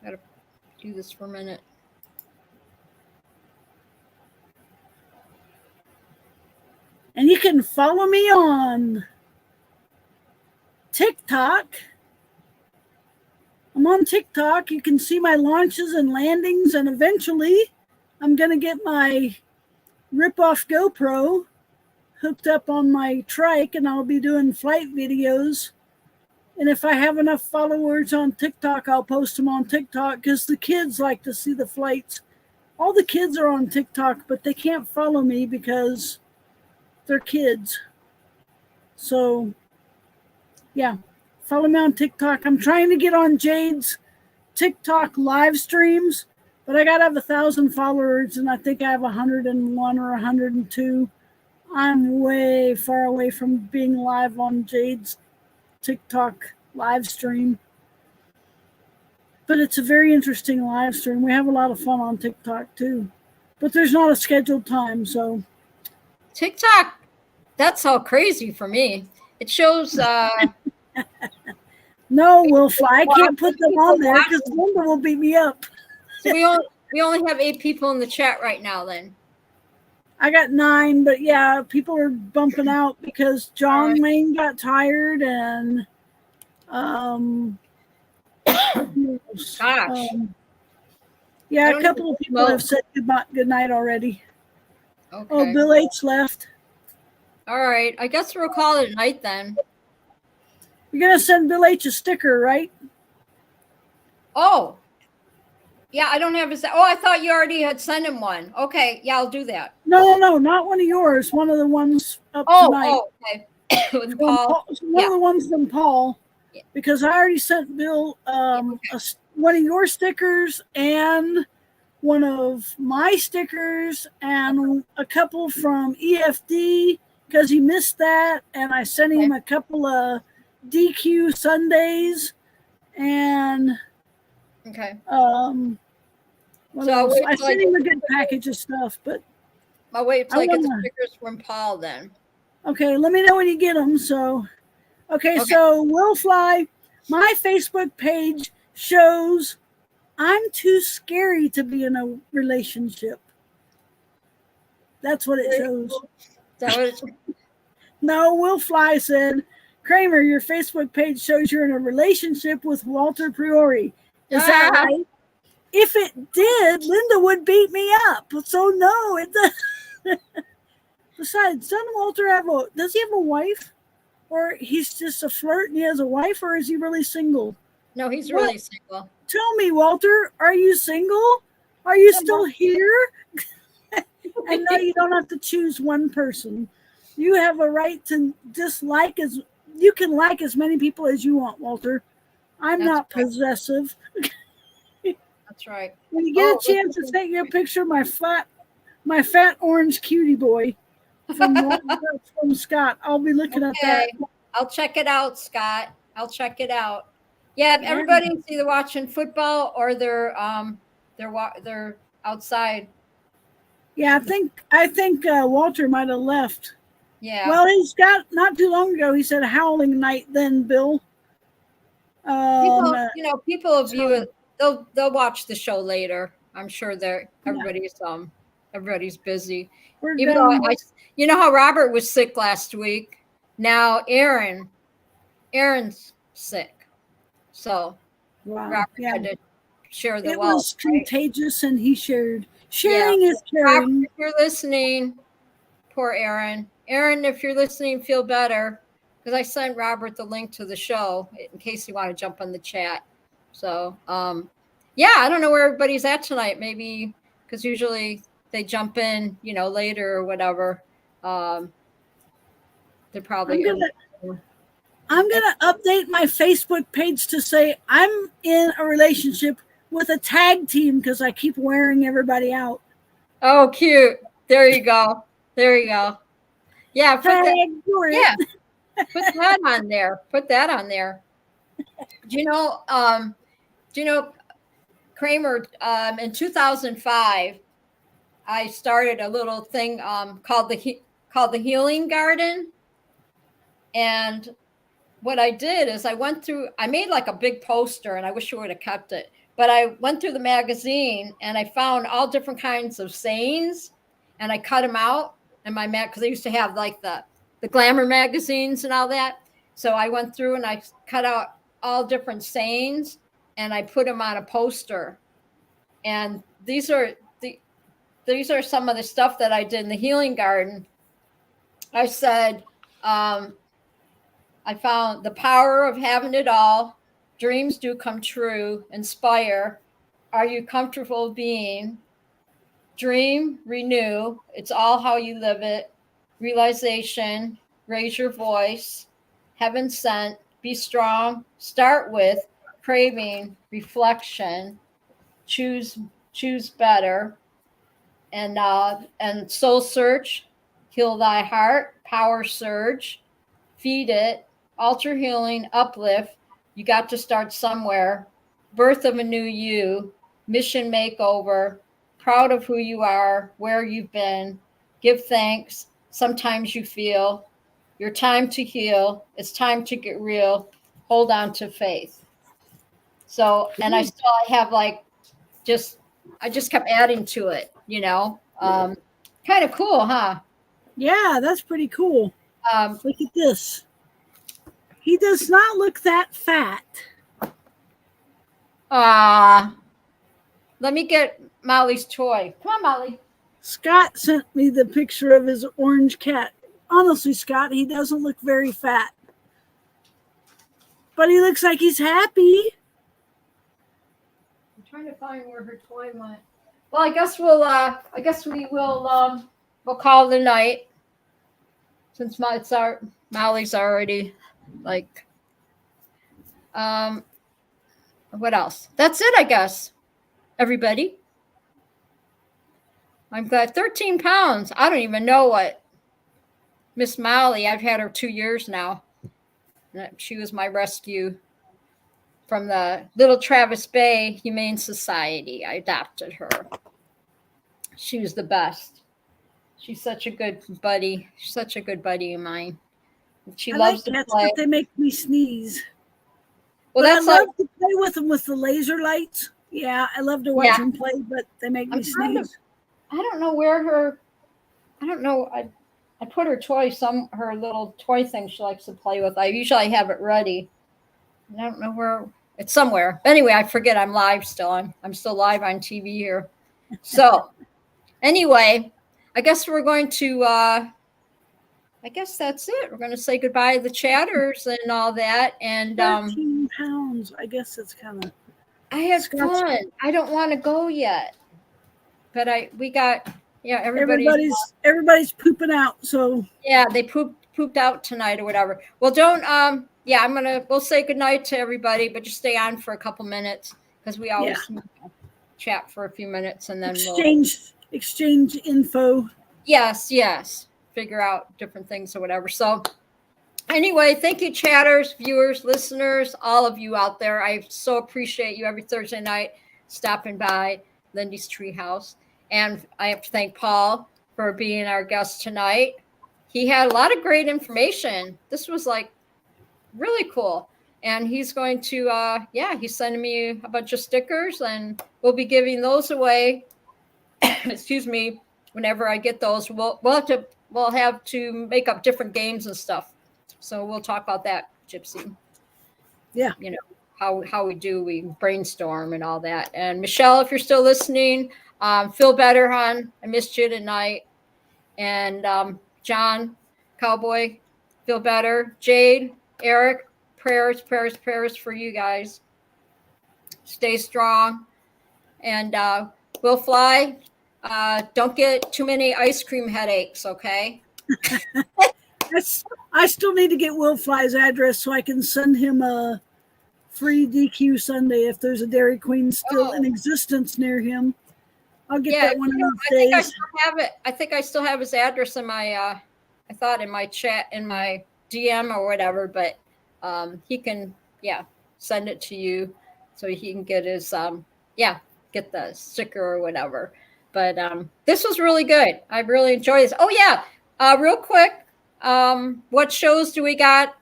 Speaker 2: Gotta do this for a minute.
Speaker 1: And you can follow me on TikTok. I'm on TikTok. You can see my launches and landings, and eventually I'm going to get my rip-off GoPro hooked up on my trike, and I'll be doing flight videos. And if I have enough followers on TikTok, I'll post them on TikTok because the kids like to see the flights. All the kids are on TikTok, but they can't follow me because they're kids. So, yeah, follow me on TikTok. I'm trying to get on Jade's TikTok live streams, but I got to have 1,000 followers, and I think I have 101 or 102. I'm way far away from being live on Jade's TikTok live stream. But it's a very interesting live stream. We have a lot of fun on TikTok too. But there's not a scheduled time, so.
Speaker 2: TikTok, that's all crazy for me. It shows
Speaker 1: No, Will Fly. I can't put them on there because Linda will beat me up.
Speaker 2: So we only have 8 people in the chat right now then.
Speaker 1: I got 9, but yeah, people are bumping out because John Wayne got tired and
Speaker 2: gosh.
Speaker 1: Yeah, a couple of people have said good night already.
Speaker 2: Okay.
Speaker 1: Oh, Bill H left.
Speaker 2: All right. I guess we'll call it a night then.
Speaker 1: You're going to send Bill H a sticker, right?
Speaker 2: Oh, yeah, I don't have his. Oh, I thought you already had sent him one. Okay, yeah, I'll do that.
Speaker 1: No, not one of yours. One of the ones up tonight.
Speaker 2: Oh, okay. With Paul.
Speaker 1: One of the ones from Paul,
Speaker 2: Yeah.
Speaker 1: because I already sent Bill one of your stickers and one of my stickers and a couple from EFD because he missed that, and I sent him a couple of DQ Sundays and
Speaker 2: Okay.
Speaker 1: so I sent him a good package of stuff, but
Speaker 2: I'll wait till I get the stickers from Paul then.
Speaker 1: Okay, let me know when you get them. So, okay. So Will Fly, my Facebook page shows I'm too scary to be in a relationship. That's what it shows.
Speaker 2: Is that what it's...
Speaker 1: No, Will Fly said, Kramer, your Facebook page shows you're in a relationship with Walter Priori. Is that right? If it did, Linda would beat me up. So no, it doesn't. Besides, doesn't Walter does he have a wife? Or he's just a flirt and he has a wife, or is he really single?
Speaker 2: No, he's really single.
Speaker 1: Tell me, Walter, are you single? Are you still here? And no, you don't have to choose one person. You have a right to you can like as many people as you want, Walter. I'm not possessive.
Speaker 2: That's right.
Speaker 1: When you get a chance to take a picture of my fat orange cutie boy from Scott, I'll be looking at that.
Speaker 2: I'll check it out, Scott. I'll check it out. Yeah, everybody's either watching football or they're outside.
Speaker 1: Yeah, I think Walter might have left.
Speaker 2: Yeah.
Speaker 1: Well, he's got not too long ago. He said howling night. Then Bill.
Speaker 2: People view it. They'll watch the show later. I'm sure everybody's busy. Even though you know how Robert was sick last week. Now Aaron's sick. So Robert had to share the wealth. It was
Speaker 1: contagious, and he shared. Sharing is caring.
Speaker 2: Robert, if you're listening, poor Aaron. Aaron, if you're listening, feel better. Because I sent Robert the link to the show in case you want to jump on the chat. So, I don't know where everybody's at tonight. Maybe because usually they jump in, later or whatever. They're probably.
Speaker 1: I'm gonna update my Facebook page to say I'm in a relationship with a tag team because I keep wearing everybody out.
Speaker 2: Oh, cute! There you go. Yeah, put that on there. Put that on there. Do you know, Kramer? In 2005, I started a little thing called the Healing Garden, and what I did is I made like a big poster, and I wish I would have kept it. But I went through the magazine and I found all different kinds of sayings, and I cut them out in my because I used to have like the glamour magazines and all that. So I went through and I cut out all different sayings and I put them on a poster. And these are some of the stuff that I did in the Healing Garden. I said, I found the power of having it all. Dreams do come true. Inspire. Are you comfortable being? Dream, renew. It's all how you live it. Realization. Raise your voice. Heaven sent. Be strong. Start with craving, reflection. Choose better. And soul search. Heal thy heart. Power surge. Feed it. Alter healing. Uplift. You got to start somewhere. Birth of a new you. Mission makeover. Proud of who you are, where you've been. Give thanks. Sometimes you feel. Your time to heal. It's time to get real. Hold on to faith. So, and I have I just kept adding to it, kind of cool, huh?
Speaker 1: Yeah, that's pretty cool. Look at this. He does not look that fat.
Speaker 2: Let me get Molly's toy. Come on, Molly.
Speaker 1: Scott sent me the picture of his orange cat. Honestly, Scott, he doesn't look very fat. But he looks like he's happy.
Speaker 2: trying to find where her toy went. Well, I guess we will we'll call it a night since Molly's already like what else? That's it, I guess. Everybody. I'm glad 13 pounds. I don't even know what Miss Molly, I've had her 2 years now. She was my rescue from the Little Travis Bay Humane Society. I adopted her. She was the best. She's such a good buddy. She's such a good buddy of mine. She loves to play.
Speaker 1: But they make me sneeze.
Speaker 2: Well,
Speaker 1: but I love to play with them with the laser lights. Yeah, I love to watch them play, but they make me sneeze.
Speaker 2: I don't know where her. I don't know. I put her toy, her little toy thing she likes to play with. I usually have it ready. I don't know where. It's somewhere. Anyway, I forget I'm live still. I'm still live on TV here. So anyway, I guess we're going to I guess that's it. We're going to say goodbye to the chatters and all that. And
Speaker 1: 13 pounds. I guess it's kind of.
Speaker 2: I had fun. I don't want to go yet, but we got
Speaker 1: everybody's pooping out. So
Speaker 2: yeah, they pooped out tonight or whatever. Well, don't we'll say goodnight to everybody, but just stay on for a couple minutes because we always chat for a few minutes and then
Speaker 1: exchange info.
Speaker 2: Yes. Figure out different things or whatever. So anyway, thank you, chatters, viewers, listeners, all of you out there. I so appreciate you every Thursday night stopping by Lindy's Treehouse. And I have to thank Paul for being our guest tonight. He had a lot of great information. This was like really cool. And he's going to, he's sending me a bunch of stickers and we'll be giving those away. Excuse me. Whenever I get those, we'll have to make up different games and stuff. So we'll talk about that, Gypsy.
Speaker 1: Yeah.
Speaker 2: You know, how we brainstorm and all that. And Michelle, if you're still listening, feel better, hon. I missed you tonight. And John, Cowboy, feel better. Jade, Eric, prayers for you guys. Stay strong. And we'll fly. Don't get too many ice cream headaches, okay?
Speaker 1: I still need to get Will Fly's address so I can send him a free DQ Sunday if there's a Dairy Queen still in existence near him. I'll get that one of these days.
Speaker 2: I still have it. I think I still have his address in my in my chat, in my DM or whatever, but he can send it to you so he can get his get the sticker or whatever. But this was really good. I really enjoyed this. Oh yeah, real quick, what shows do we got?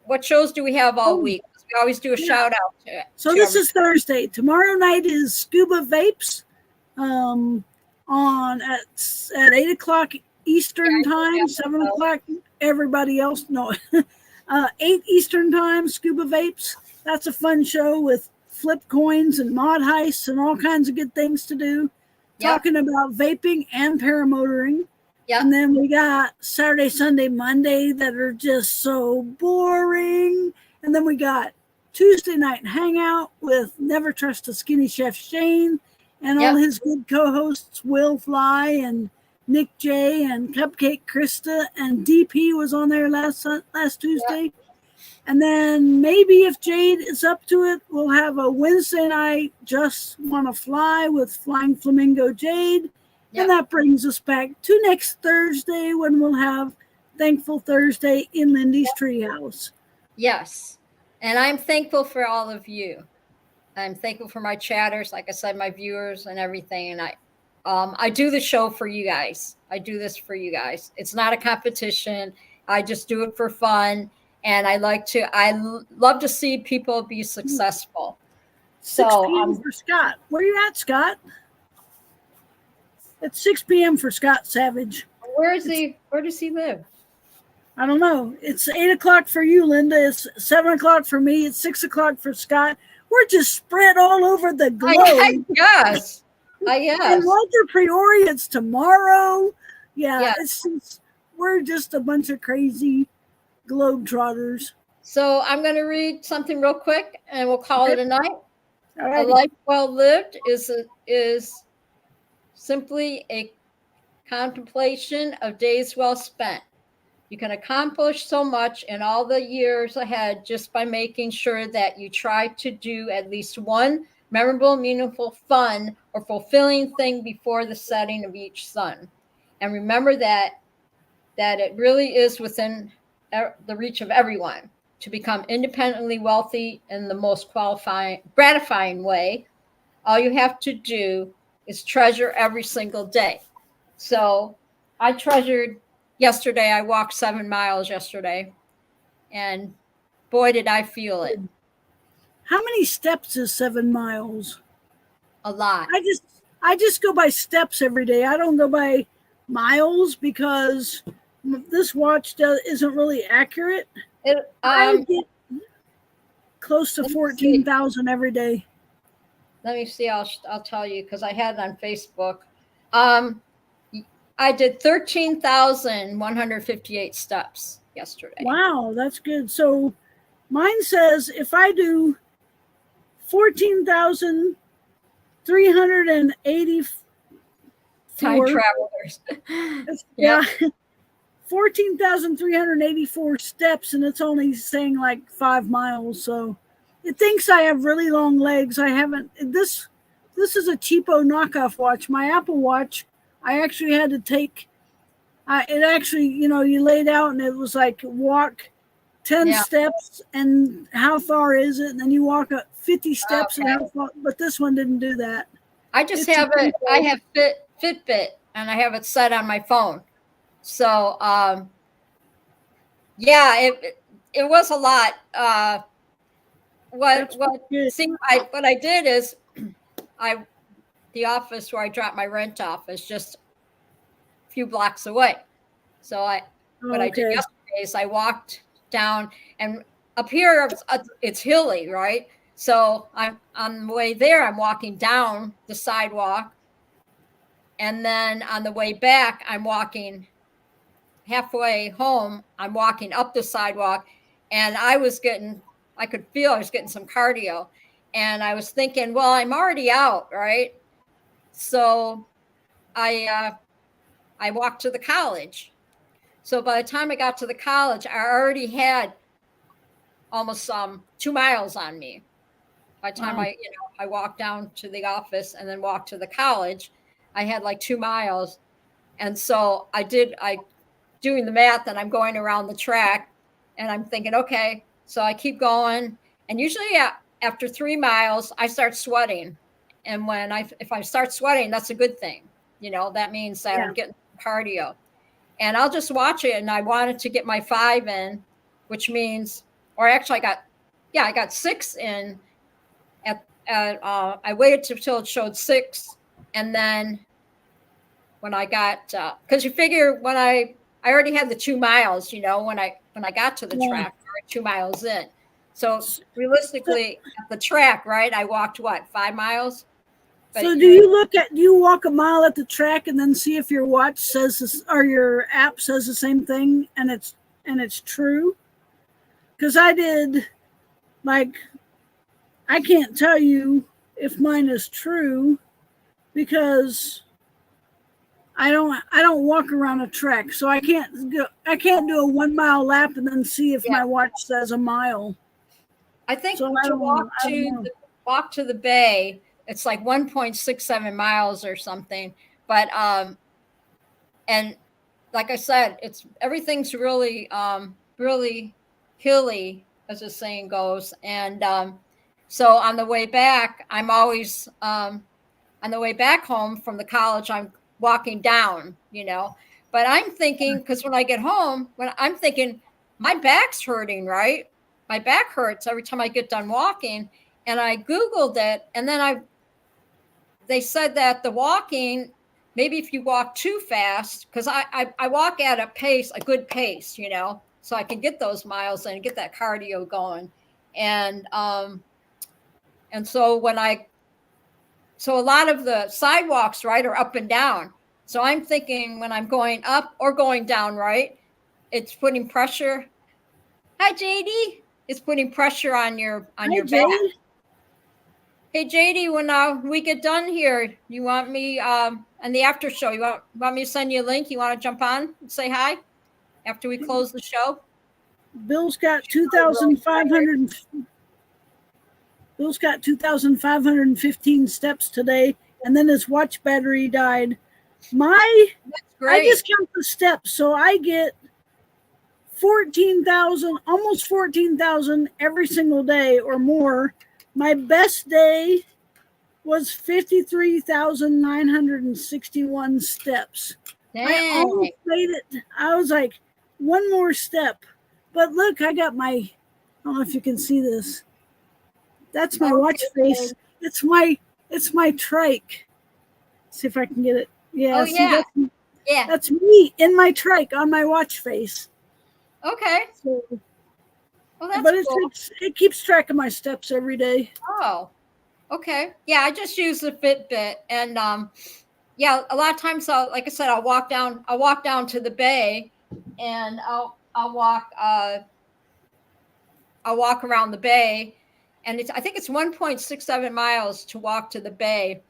Speaker 2: What shows do we have all week? We always do a shout out to it.
Speaker 1: So this is Thursday. Tomorrow night is Scuba Vapes on at 8 o'clock Eastern time, 7 o'clock everybody else. No, 8 Eastern time, Scuba Vapes. That's a fun show with flip coins and mod heists and all kinds of good things to do. Talking about vaping and paramotoring. Yep. And then we got Saturday, Sunday, Monday that are just so boring. And then we got Tuesday night hangout with Never Trust a Skinny Chef Shane and all his good co-hosts, Will Fly and Nick J and Cupcake Krista, and DP was on there last Tuesday. Yep. And then maybe if Jade is up to it, we'll have a Wednesday night Just Wanna Fly with Flying Flamingo Jade. Yep. And that brings us back to next Thursday when we'll have Thankful Thursday in Lindy's Treehouse.
Speaker 2: Yes. And I'm thankful for all of you. I'm thankful for my chatters, like I said, my viewers and everything. And I do the show for you guys. I do this for you guys. It's not a competition. I just do it for fun. And I love to see people be successful.
Speaker 1: 6 p.m. for Scott. Where you at, Scott? It's 6 p.m. for Scott Savage.
Speaker 2: Where does he live?
Speaker 1: I don't know. It's 8 o'clock for you, Linda. It's 7 o'clock for me. It's 6 o'clock for Scott. We're just spread all over the globe.
Speaker 2: I guess.
Speaker 1: And Walter Peoria, it's tomorrow. Yeah. We're just a bunch of crazy globetrotters.
Speaker 2: So I'm going to read something real quick and we'll call it a night. A life well lived is simply a contemplation of days well spent. You can accomplish so much in all the years ahead just by making sure that you try to do at least one memorable, meaningful, fun, or fulfilling thing before the setting of each sun. And remember that it really is within the reach of everyone to become independently wealthy in the most gratifying way. All you have to do is treasure every single day. So I treasured yesterday. I walked 7 miles yesterday, and boy, did I feel it.
Speaker 1: How many steps is 7 miles?
Speaker 2: A lot.
Speaker 1: I just go by steps every day. I don't go by miles because this watch isn't really accurate. I get close to 14,000 every day.
Speaker 2: Let me see. I'll tell you because I had it on Facebook. I did 13,158 steps yesterday.
Speaker 1: Wow, that's good. So mine says if I do 14,384
Speaker 2: time travelers.
Speaker 1: Yeah. 14,384 steps, and it's only saying like 5 miles. So it thinks I have really long legs. I haven't. This is a cheapo knockoff watch. My Apple Watch, I actually had to take. It actually, you laid out and it was like walk 10 steps and how far is it? And then you walk up 50 steps and how far. But this one didn't do that.
Speaker 2: I just have it. I have Fitbit and I have it set on my phone. So, it was a lot. What I did is the office where I dropped my rent off is just a few blocks away. So I did yesterday is I walked down, and up here it's hilly, right? So I'm on the way there, I'm walking down the sidewalk. And then on the way back, I'm walking halfway home, I'm walking up the sidewalk, and I could feel I was getting some cardio. And I was thinking, well, I'm already out, right? So I walked to the college. So by the time I got to the college, I already had almost 2 miles on me. By the time I walked down to the office and then walked to the college, I had like 2 miles. And so I doing the math, and I'm going around the track, and I'm thinking, okay, so I keep going. And usually after 3 miles, I start sweating. And if I start sweating, that's a good thing. That means that I'm getting cardio. And I'll just watch it. And I wanted to get my 5 in, which means, or actually I got 6 in I waited till it showed 6. And then when I got, cause you figure when I already had the 2 miles, when I got to the track, I was 2 miles in. So realistically at the track, right, I walked 5 miles? But
Speaker 1: so do you walk a mile at the track and then see if your watch says this, or your app says the same thing and it's true? Because I did, I can't tell you if mine is true because I don't walk around a track, so I can't do a 1 mile lap and then see if my watch says a mile.
Speaker 2: I think to walk to the bay, it's like 1.67 miles or something. But and like I said, everything's really really hilly, as the saying goes. And so on the way back, I'm always on the way back home from the college, I'm walking down, but I'm thinking, because when I get home, I'm thinking my back's hurting, right? My back hurts every time I get done walking. And I Googled it, and then they said that the walking, maybe if you walk too fast, because I walk at a good pace, so I can get those miles in and get that cardio going. And so so a lot of the sidewalks, right, are up and down. So I'm thinking when I'm going up or going down, right, it's putting pressure. Hi, JD. It's putting pressure on your back. Hey JD, when we get done here, you want me on the after show? You want me to send you a link? You want to jump on and say hi after we close the show?
Speaker 1: Bill's got 2,500. Bill's got 2,515 steps today, and then his watch battery died. I just count the steps, so I get 14,000, almost 14,000 every single day or more. My best day was 53,961 steps.
Speaker 2: Dang.
Speaker 1: I almost made it. I was like, one more step. But look, I got my, I don't know if you can see this. That's my watch face. It's my trike. See if I can get it. Yeah.
Speaker 2: Oh, yeah.
Speaker 1: That's me in my trike on my watch face.
Speaker 2: Okay.
Speaker 1: So,
Speaker 2: well, that's
Speaker 1: but
Speaker 2: cool.
Speaker 1: it keeps track of my steps every day.
Speaker 2: Oh, okay. Yeah, I just use the Fitbit, and yeah, a lot of times, like I said, I'll walk down to the bay, and I'll walk around the bay, and I think it's 1.67 miles to walk to the bay,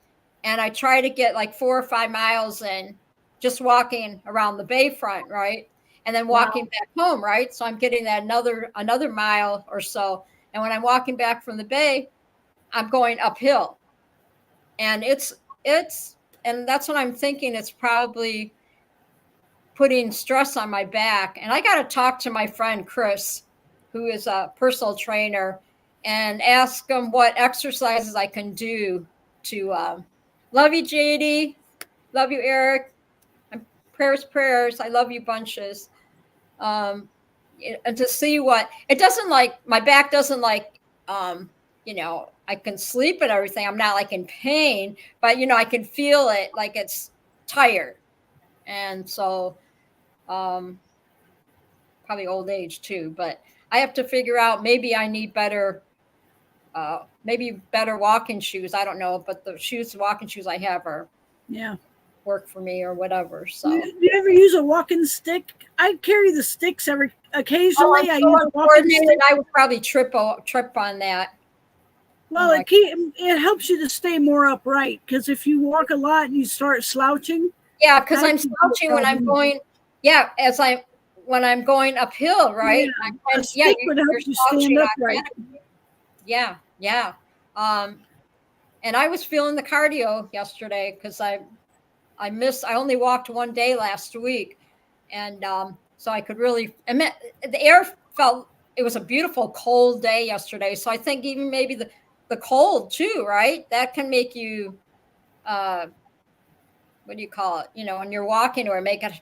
Speaker 2: and I try to get like 4 or 5 miles in just walking around the bayfront, right? And then walking back home, right? So I'm getting that another mile or so. And when I'm walking back from the bay, I'm going uphill. And and that's what I'm thinking. It's probably putting stress on my back. And I got to talk to my friend Chris, who is a personal trainer, and ask him what exercises I can do to love you, JD. Love you, Eric. Prayers. I love you bunches. And to see what it doesn't like, my back doesn't like, I can sleep and everything. I'm not like in pain, but I can feel it like it's tired. And so, probably old age too, but I have to figure out, maybe I need better walking shoes. I don't know, but the walking shoes I have work for me or whatever. So
Speaker 1: do you ever use a walking stick? I carry the sticks occasionally. I use a walking stick.
Speaker 2: I would probably trip on that.
Speaker 1: Well, it helps you to stay more upright, because if you walk a lot and you start slouching.
Speaker 2: Yeah, because I'm slouching when I'm going. Yeah, when I'm going uphill, right?
Speaker 1: A stick would help you stand upright.
Speaker 2: Yeah. And I was feeling the cardio yesterday because I only walked one day last week, and so I could really. The air felt. It was a beautiful cold day yesterday, so I think even maybe the cold too, right? That can make you, what do you call it? When you're walking, or make it.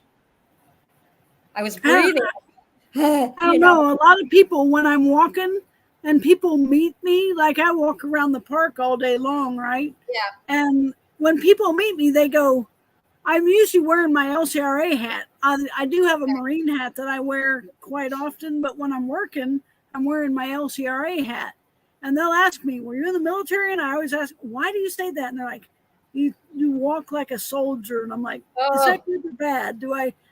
Speaker 2: I was breathing.
Speaker 1: I don't know. A lot of people, when I'm walking and people meet me, like I walk around the park all day long, right?
Speaker 2: Yeah.
Speaker 1: And when people meet me, they go, I'm usually wearing my LCRA hat. I do have a Marine hat that I wear quite often, but when I'm working, I'm wearing my LCRA hat. And they'll ask me, were you in the military? And I always ask, why do you say that? And they're like, you walk like a soldier. And I'm like, is that good or bad?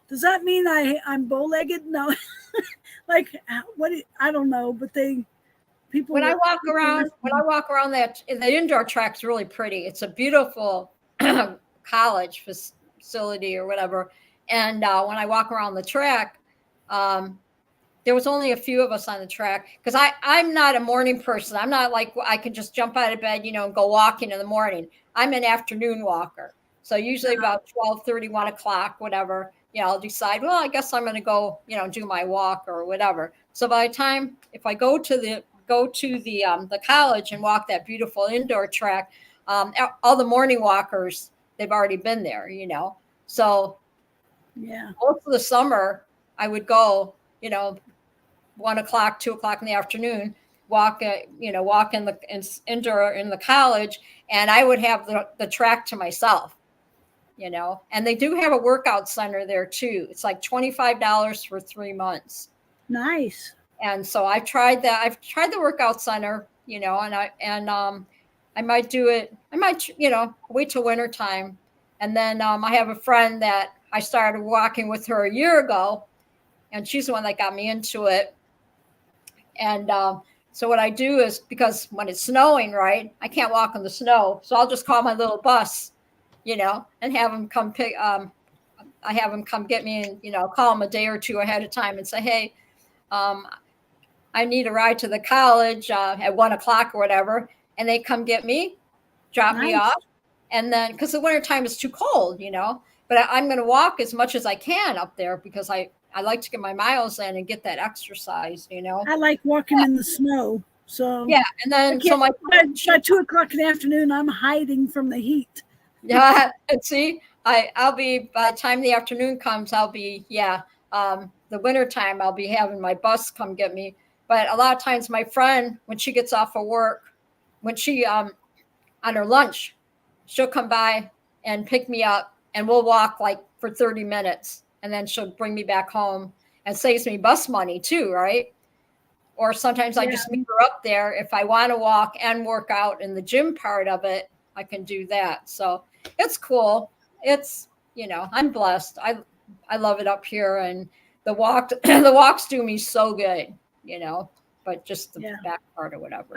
Speaker 1: Does that mean I'm bow-legged? No. Like, I don't know, but people.
Speaker 2: When I walk around the indoor track's really pretty. It's a beautiful college facility or whatever. And when I walk around the track, there was only a few of us on the track, because I'm not a morning person. I'm not like, I can just jump out of bed, and go walking in the morning. I'm an afternoon walker. So usually about 12:30, 1 o'clock, whatever, I'll decide, well, I guess I'm going to go, do my walk or whatever. So by the time, if I go to the college and walk that beautiful indoor track, all the morning walkers, they've already been there, So
Speaker 1: yeah,
Speaker 2: most of the summer I would go, 1 o'clock, 2 o'clock in the afternoon, walk in indoor in the college, and I would have the track to myself, and they do have a workout center there too. It's like $25 for 3 months.
Speaker 1: Nice.
Speaker 2: And so I've tried that. I've tried the workout center, and I might do it. I might, wait till winter time. And then I have a friend that I started walking with her a year ago, and she's the one that got me into it. And So what I do is, because when it's snowing, right, I can't walk in the snow. So I'll just call my little bus, and have them come pick. I have them come get me, and call them a day or two ahead of time and say, hey, I need a ride to the college at 1:00 or whatever, and they come get me, drop me
Speaker 1: Nice.
Speaker 2: off, and then because the wintertime is too cold, but I'm going to walk as much as I can up there because I like to get my miles in and get that exercise.
Speaker 1: I like walking in the snow. So
Speaker 2: Yeah, and then so my
Speaker 1: by 2:00 in the afternoon, I'm hiding from the heat.
Speaker 2: yeah, and see, I'll be by the time the afternoon comes, I'll be the winter time I'll be having my bus come get me. But a lot of times my friend, when she gets off of work, when she on her lunch, she'll come by and pick me up and we'll walk like for 30 minutes and then she'll bring me back home and saves me bus money too, right? Or sometimes I just meet her up there. If I want to walk and work out in the gym part of it, I can do that. So it's cool. It's, I'm blessed. I love it up here, and the the walks do me so good, but just the back part or whatever.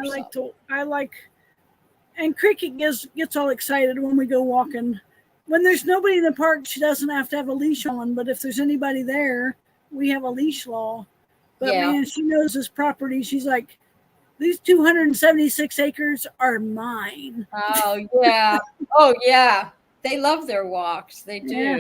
Speaker 1: And Cricket gets all excited when we go walking. When there's nobody in the park, she doesn't have to have a leash on, but if there's anybody there, we have a leash law. But man, she knows this property. She's like, these 276 acres are mine.
Speaker 2: Oh, yeah. Oh, yeah. They love their walks. They do.
Speaker 1: Yeah.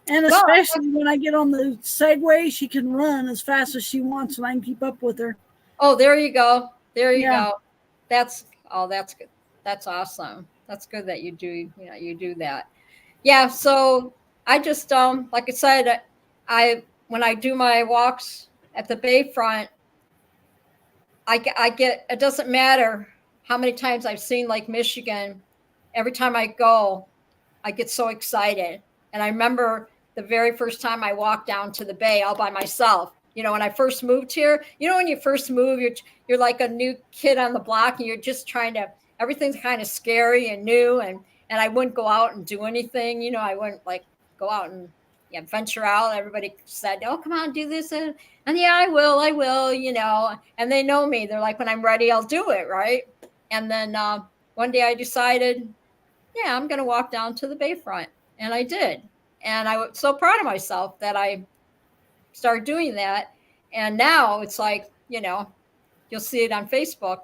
Speaker 1: And especially when I get on the Segway, she can run as fast as she wants and I can keep up with her.
Speaker 2: Oh, there you go. There you go. That's good. That's awesome. That's good that you do, you do that. Yeah. So I just, like I said, when I do my walks at the bayfront, I get, it doesn't matter how many times I've seen Lake Michigan. Every time I go, I get so excited. And I remember the very first time I walked down to the bay all by myself. When I first moved here, when you first move, you're like a new kid on the block and you're just trying to, everything's kind of scary and new. And I wouldn't go out and do anything. I wouldn't like go out and venture out. Everybody said, oh, come on, do this. And yeah, I will, and they know me. They're like, when I'm ready, I'll do it. Right. And then one day I decided, I'm going to walk down to the bayfront. And I did. And I was so proud of myself that I started doing that. And now it's like, you'll see it on Facebook.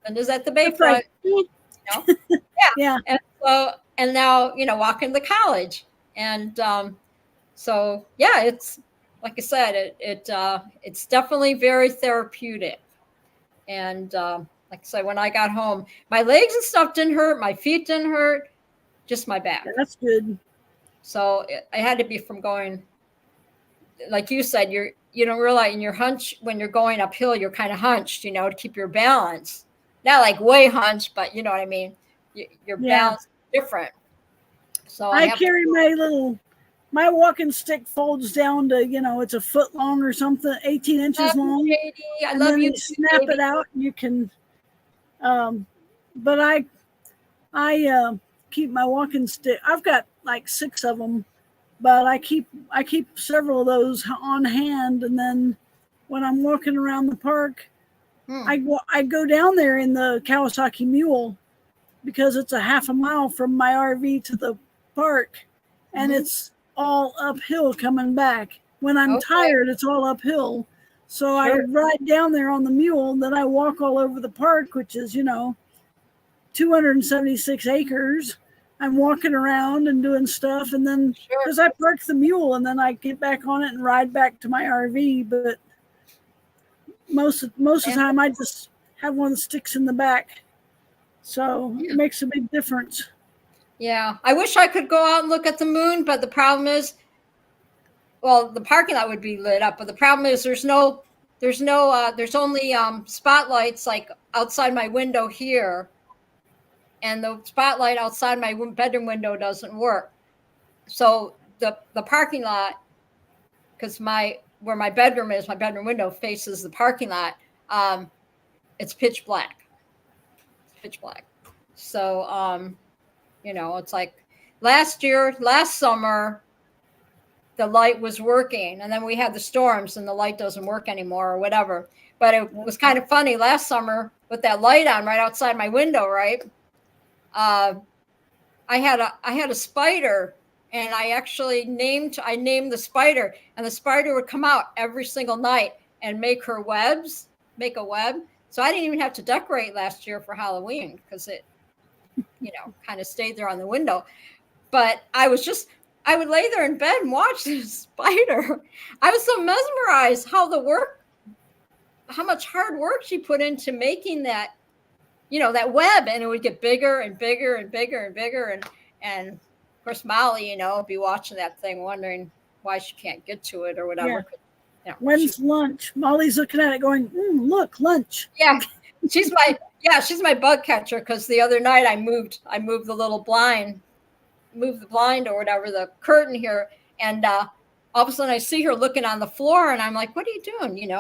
Speaker 2: And is at the bayfront.
Speaker 1: Yeah.
Speaker 2: And now, walking to college. And so, it's like I said, it's definitely very therapeutic. And like I said, when I got home, my legs and stuff didn't hurt. My feet didn't hurt, just my back.
Speaker 1: That's good.
Speaker 2: So I had to be from going, like you said, you don't realize in your hunch, when you're going uphill, you're kind of hunched, to keep your balance. Not like way hunched, but you know what I mean? Your balance is different. So
Speaker 1: I carry my walking stick folds down to, it's a foot long or something, 18 inches long.
Speaker 2: Katie, I
Speaker 1: and
Speaker 2: love
Speaker 1: then
Speaker 2: you.
Speaker 1: You snap it out and you can, but I keep my walking stick. I've got like 6 of them, but I keep several of those on hand. And then when I'm walking around the park, I go down there in the Kawasaki Mule because it's a half a mile from my RV to the park, and it's all uphill coming back. When I'm tired, it's all uphill. So I ride down there on the mule, then I walk all over the park, which is, 276 acres. I'm walking around and doing stuff, and then because I park the mule and then I get back on it and ride back to my RV. But most of the time I just have one that sticks in the back. So it makes a big difference.
Speaker 2: Yeah. I wish I could go out and look at the moon, but the problem is, well, the parking lot would be lit up, but the problem is there's only spotlights like outside my window here. And the spotlight outside my bedroom window doesn't work. So the parking lot, because where my bedroom is, my bedroom window faces the parking lot. It's pitch black. So, it's like last summer, the light was working, and then we had the storms and the light doesn't work anymore or whatever. But it was kind of funny last summer with that light on right outside my window, right? I had a spider, and I actually named the spider, and the spider would come out every single night and make a web. So I didn't even have to decorate last year for Halloween because it, kind of stayed there on the window. But I would lay there in bed and watch this spider. I was so mesmerized how much hard work she put into making that, that web, and it would get bigger and bigger and bigger and bigger. And of course, Molly, would be watching that thing, wondering why she can't get to it or whatever.
Speaker 1: Yeah. When's lunch? Molly's looking at it going, look, lunch.
Speaker 2: Yeah. She's my bug catcher. Cause the other night I moved the little blind, the blind or whatever, the curtain here. And, all of a sudden I see her looking on the floor, and I'm like, what are you doing?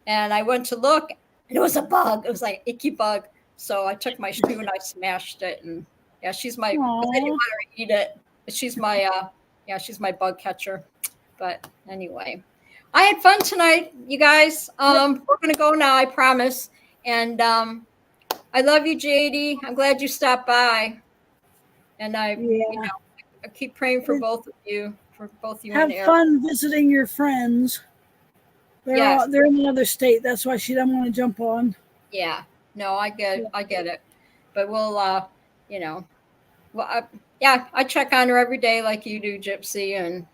Speaker 2: And I went to look, and it was a bug. It was like icky bug. So I took my shoe and I smashed it. And yeah, she's my, I didn't want her to eat it. But she's my bug catcher. But anyway, I had fun tonight, you guys. We're going to go now, I promise. And I love you, JD. I'm glad you stopped by. And I keep praying for both of you,
Speaker 1: Have fun visiting your friends. They're in another state. That's why she doesn't want to jump on. Yeah.
Speaker 2: No, I get it. But we'll, I check on her every day like you do, Gypsy.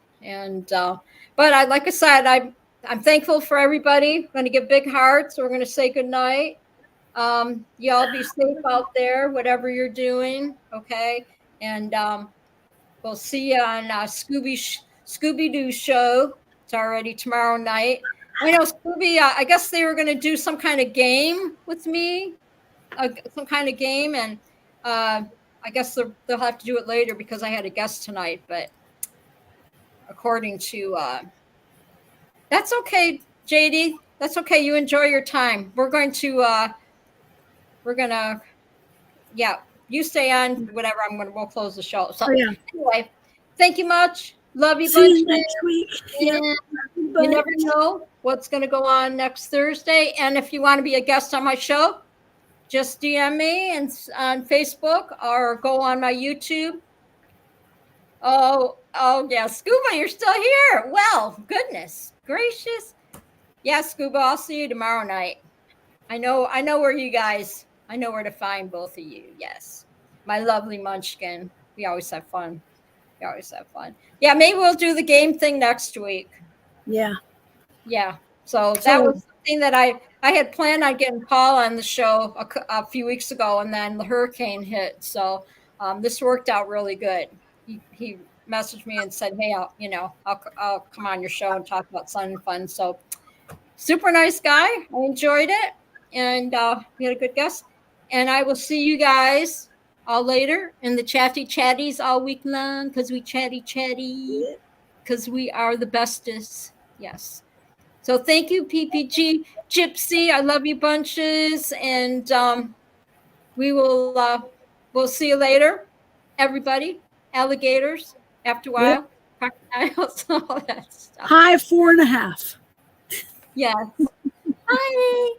Speaker 2: But like I said, I'm thankful for everybody. I'm going to give big hearts. We're going to say good night. Y'all be safe out there, whatever you're doing. Okay. And we'll see you on Scooby-Doo show. It's already tomorrow night. Scooby, I guess they were going to do some kind of game with me, and I guess they'll have to do it later because I had a guest tonight. But according to, that's okay, JD. That's okay. You enjoy your time. You stay on, whatever. We'll close the show. So anyway, thank you much. Love you.
Speaker 1: See you next week.
Speaker 2: You never know what's going to go on next Thursday. And if you want to be a guest on my show, just DM me on Facebook or go on my YouTube. Oh yeah, Scuba, you're still here. Well, goodness gracious. Yeah, Scuba, I'll see you tomorrow night. I know where to find both of you. Yes. My lovely munchkin. We always have fun. Yeah, maybe we'll do the game thing next week.
Speaker 1: Yeah.
Speaker 2: So that was something that I had planned on getting Paul on the show a few weeks ago, and then the hurricane hit. So this worked out really good. He messaged me and said, hey, I'll come on your show and talk about Sun and Fun. So super nice guy. I enjoyed it. And we had a good guest. And I will see you guys all later in the chatties all week long, because we chatty, because we are the bestest. Yes. So thank you, PPG Gypsy. I love you bunches. And we'll see you later, everybody. Alligators, after a while. Crocodiles, all that stuff.
Speaker 1: Hi, 4.5.
Speaker 2: Yes. Hi.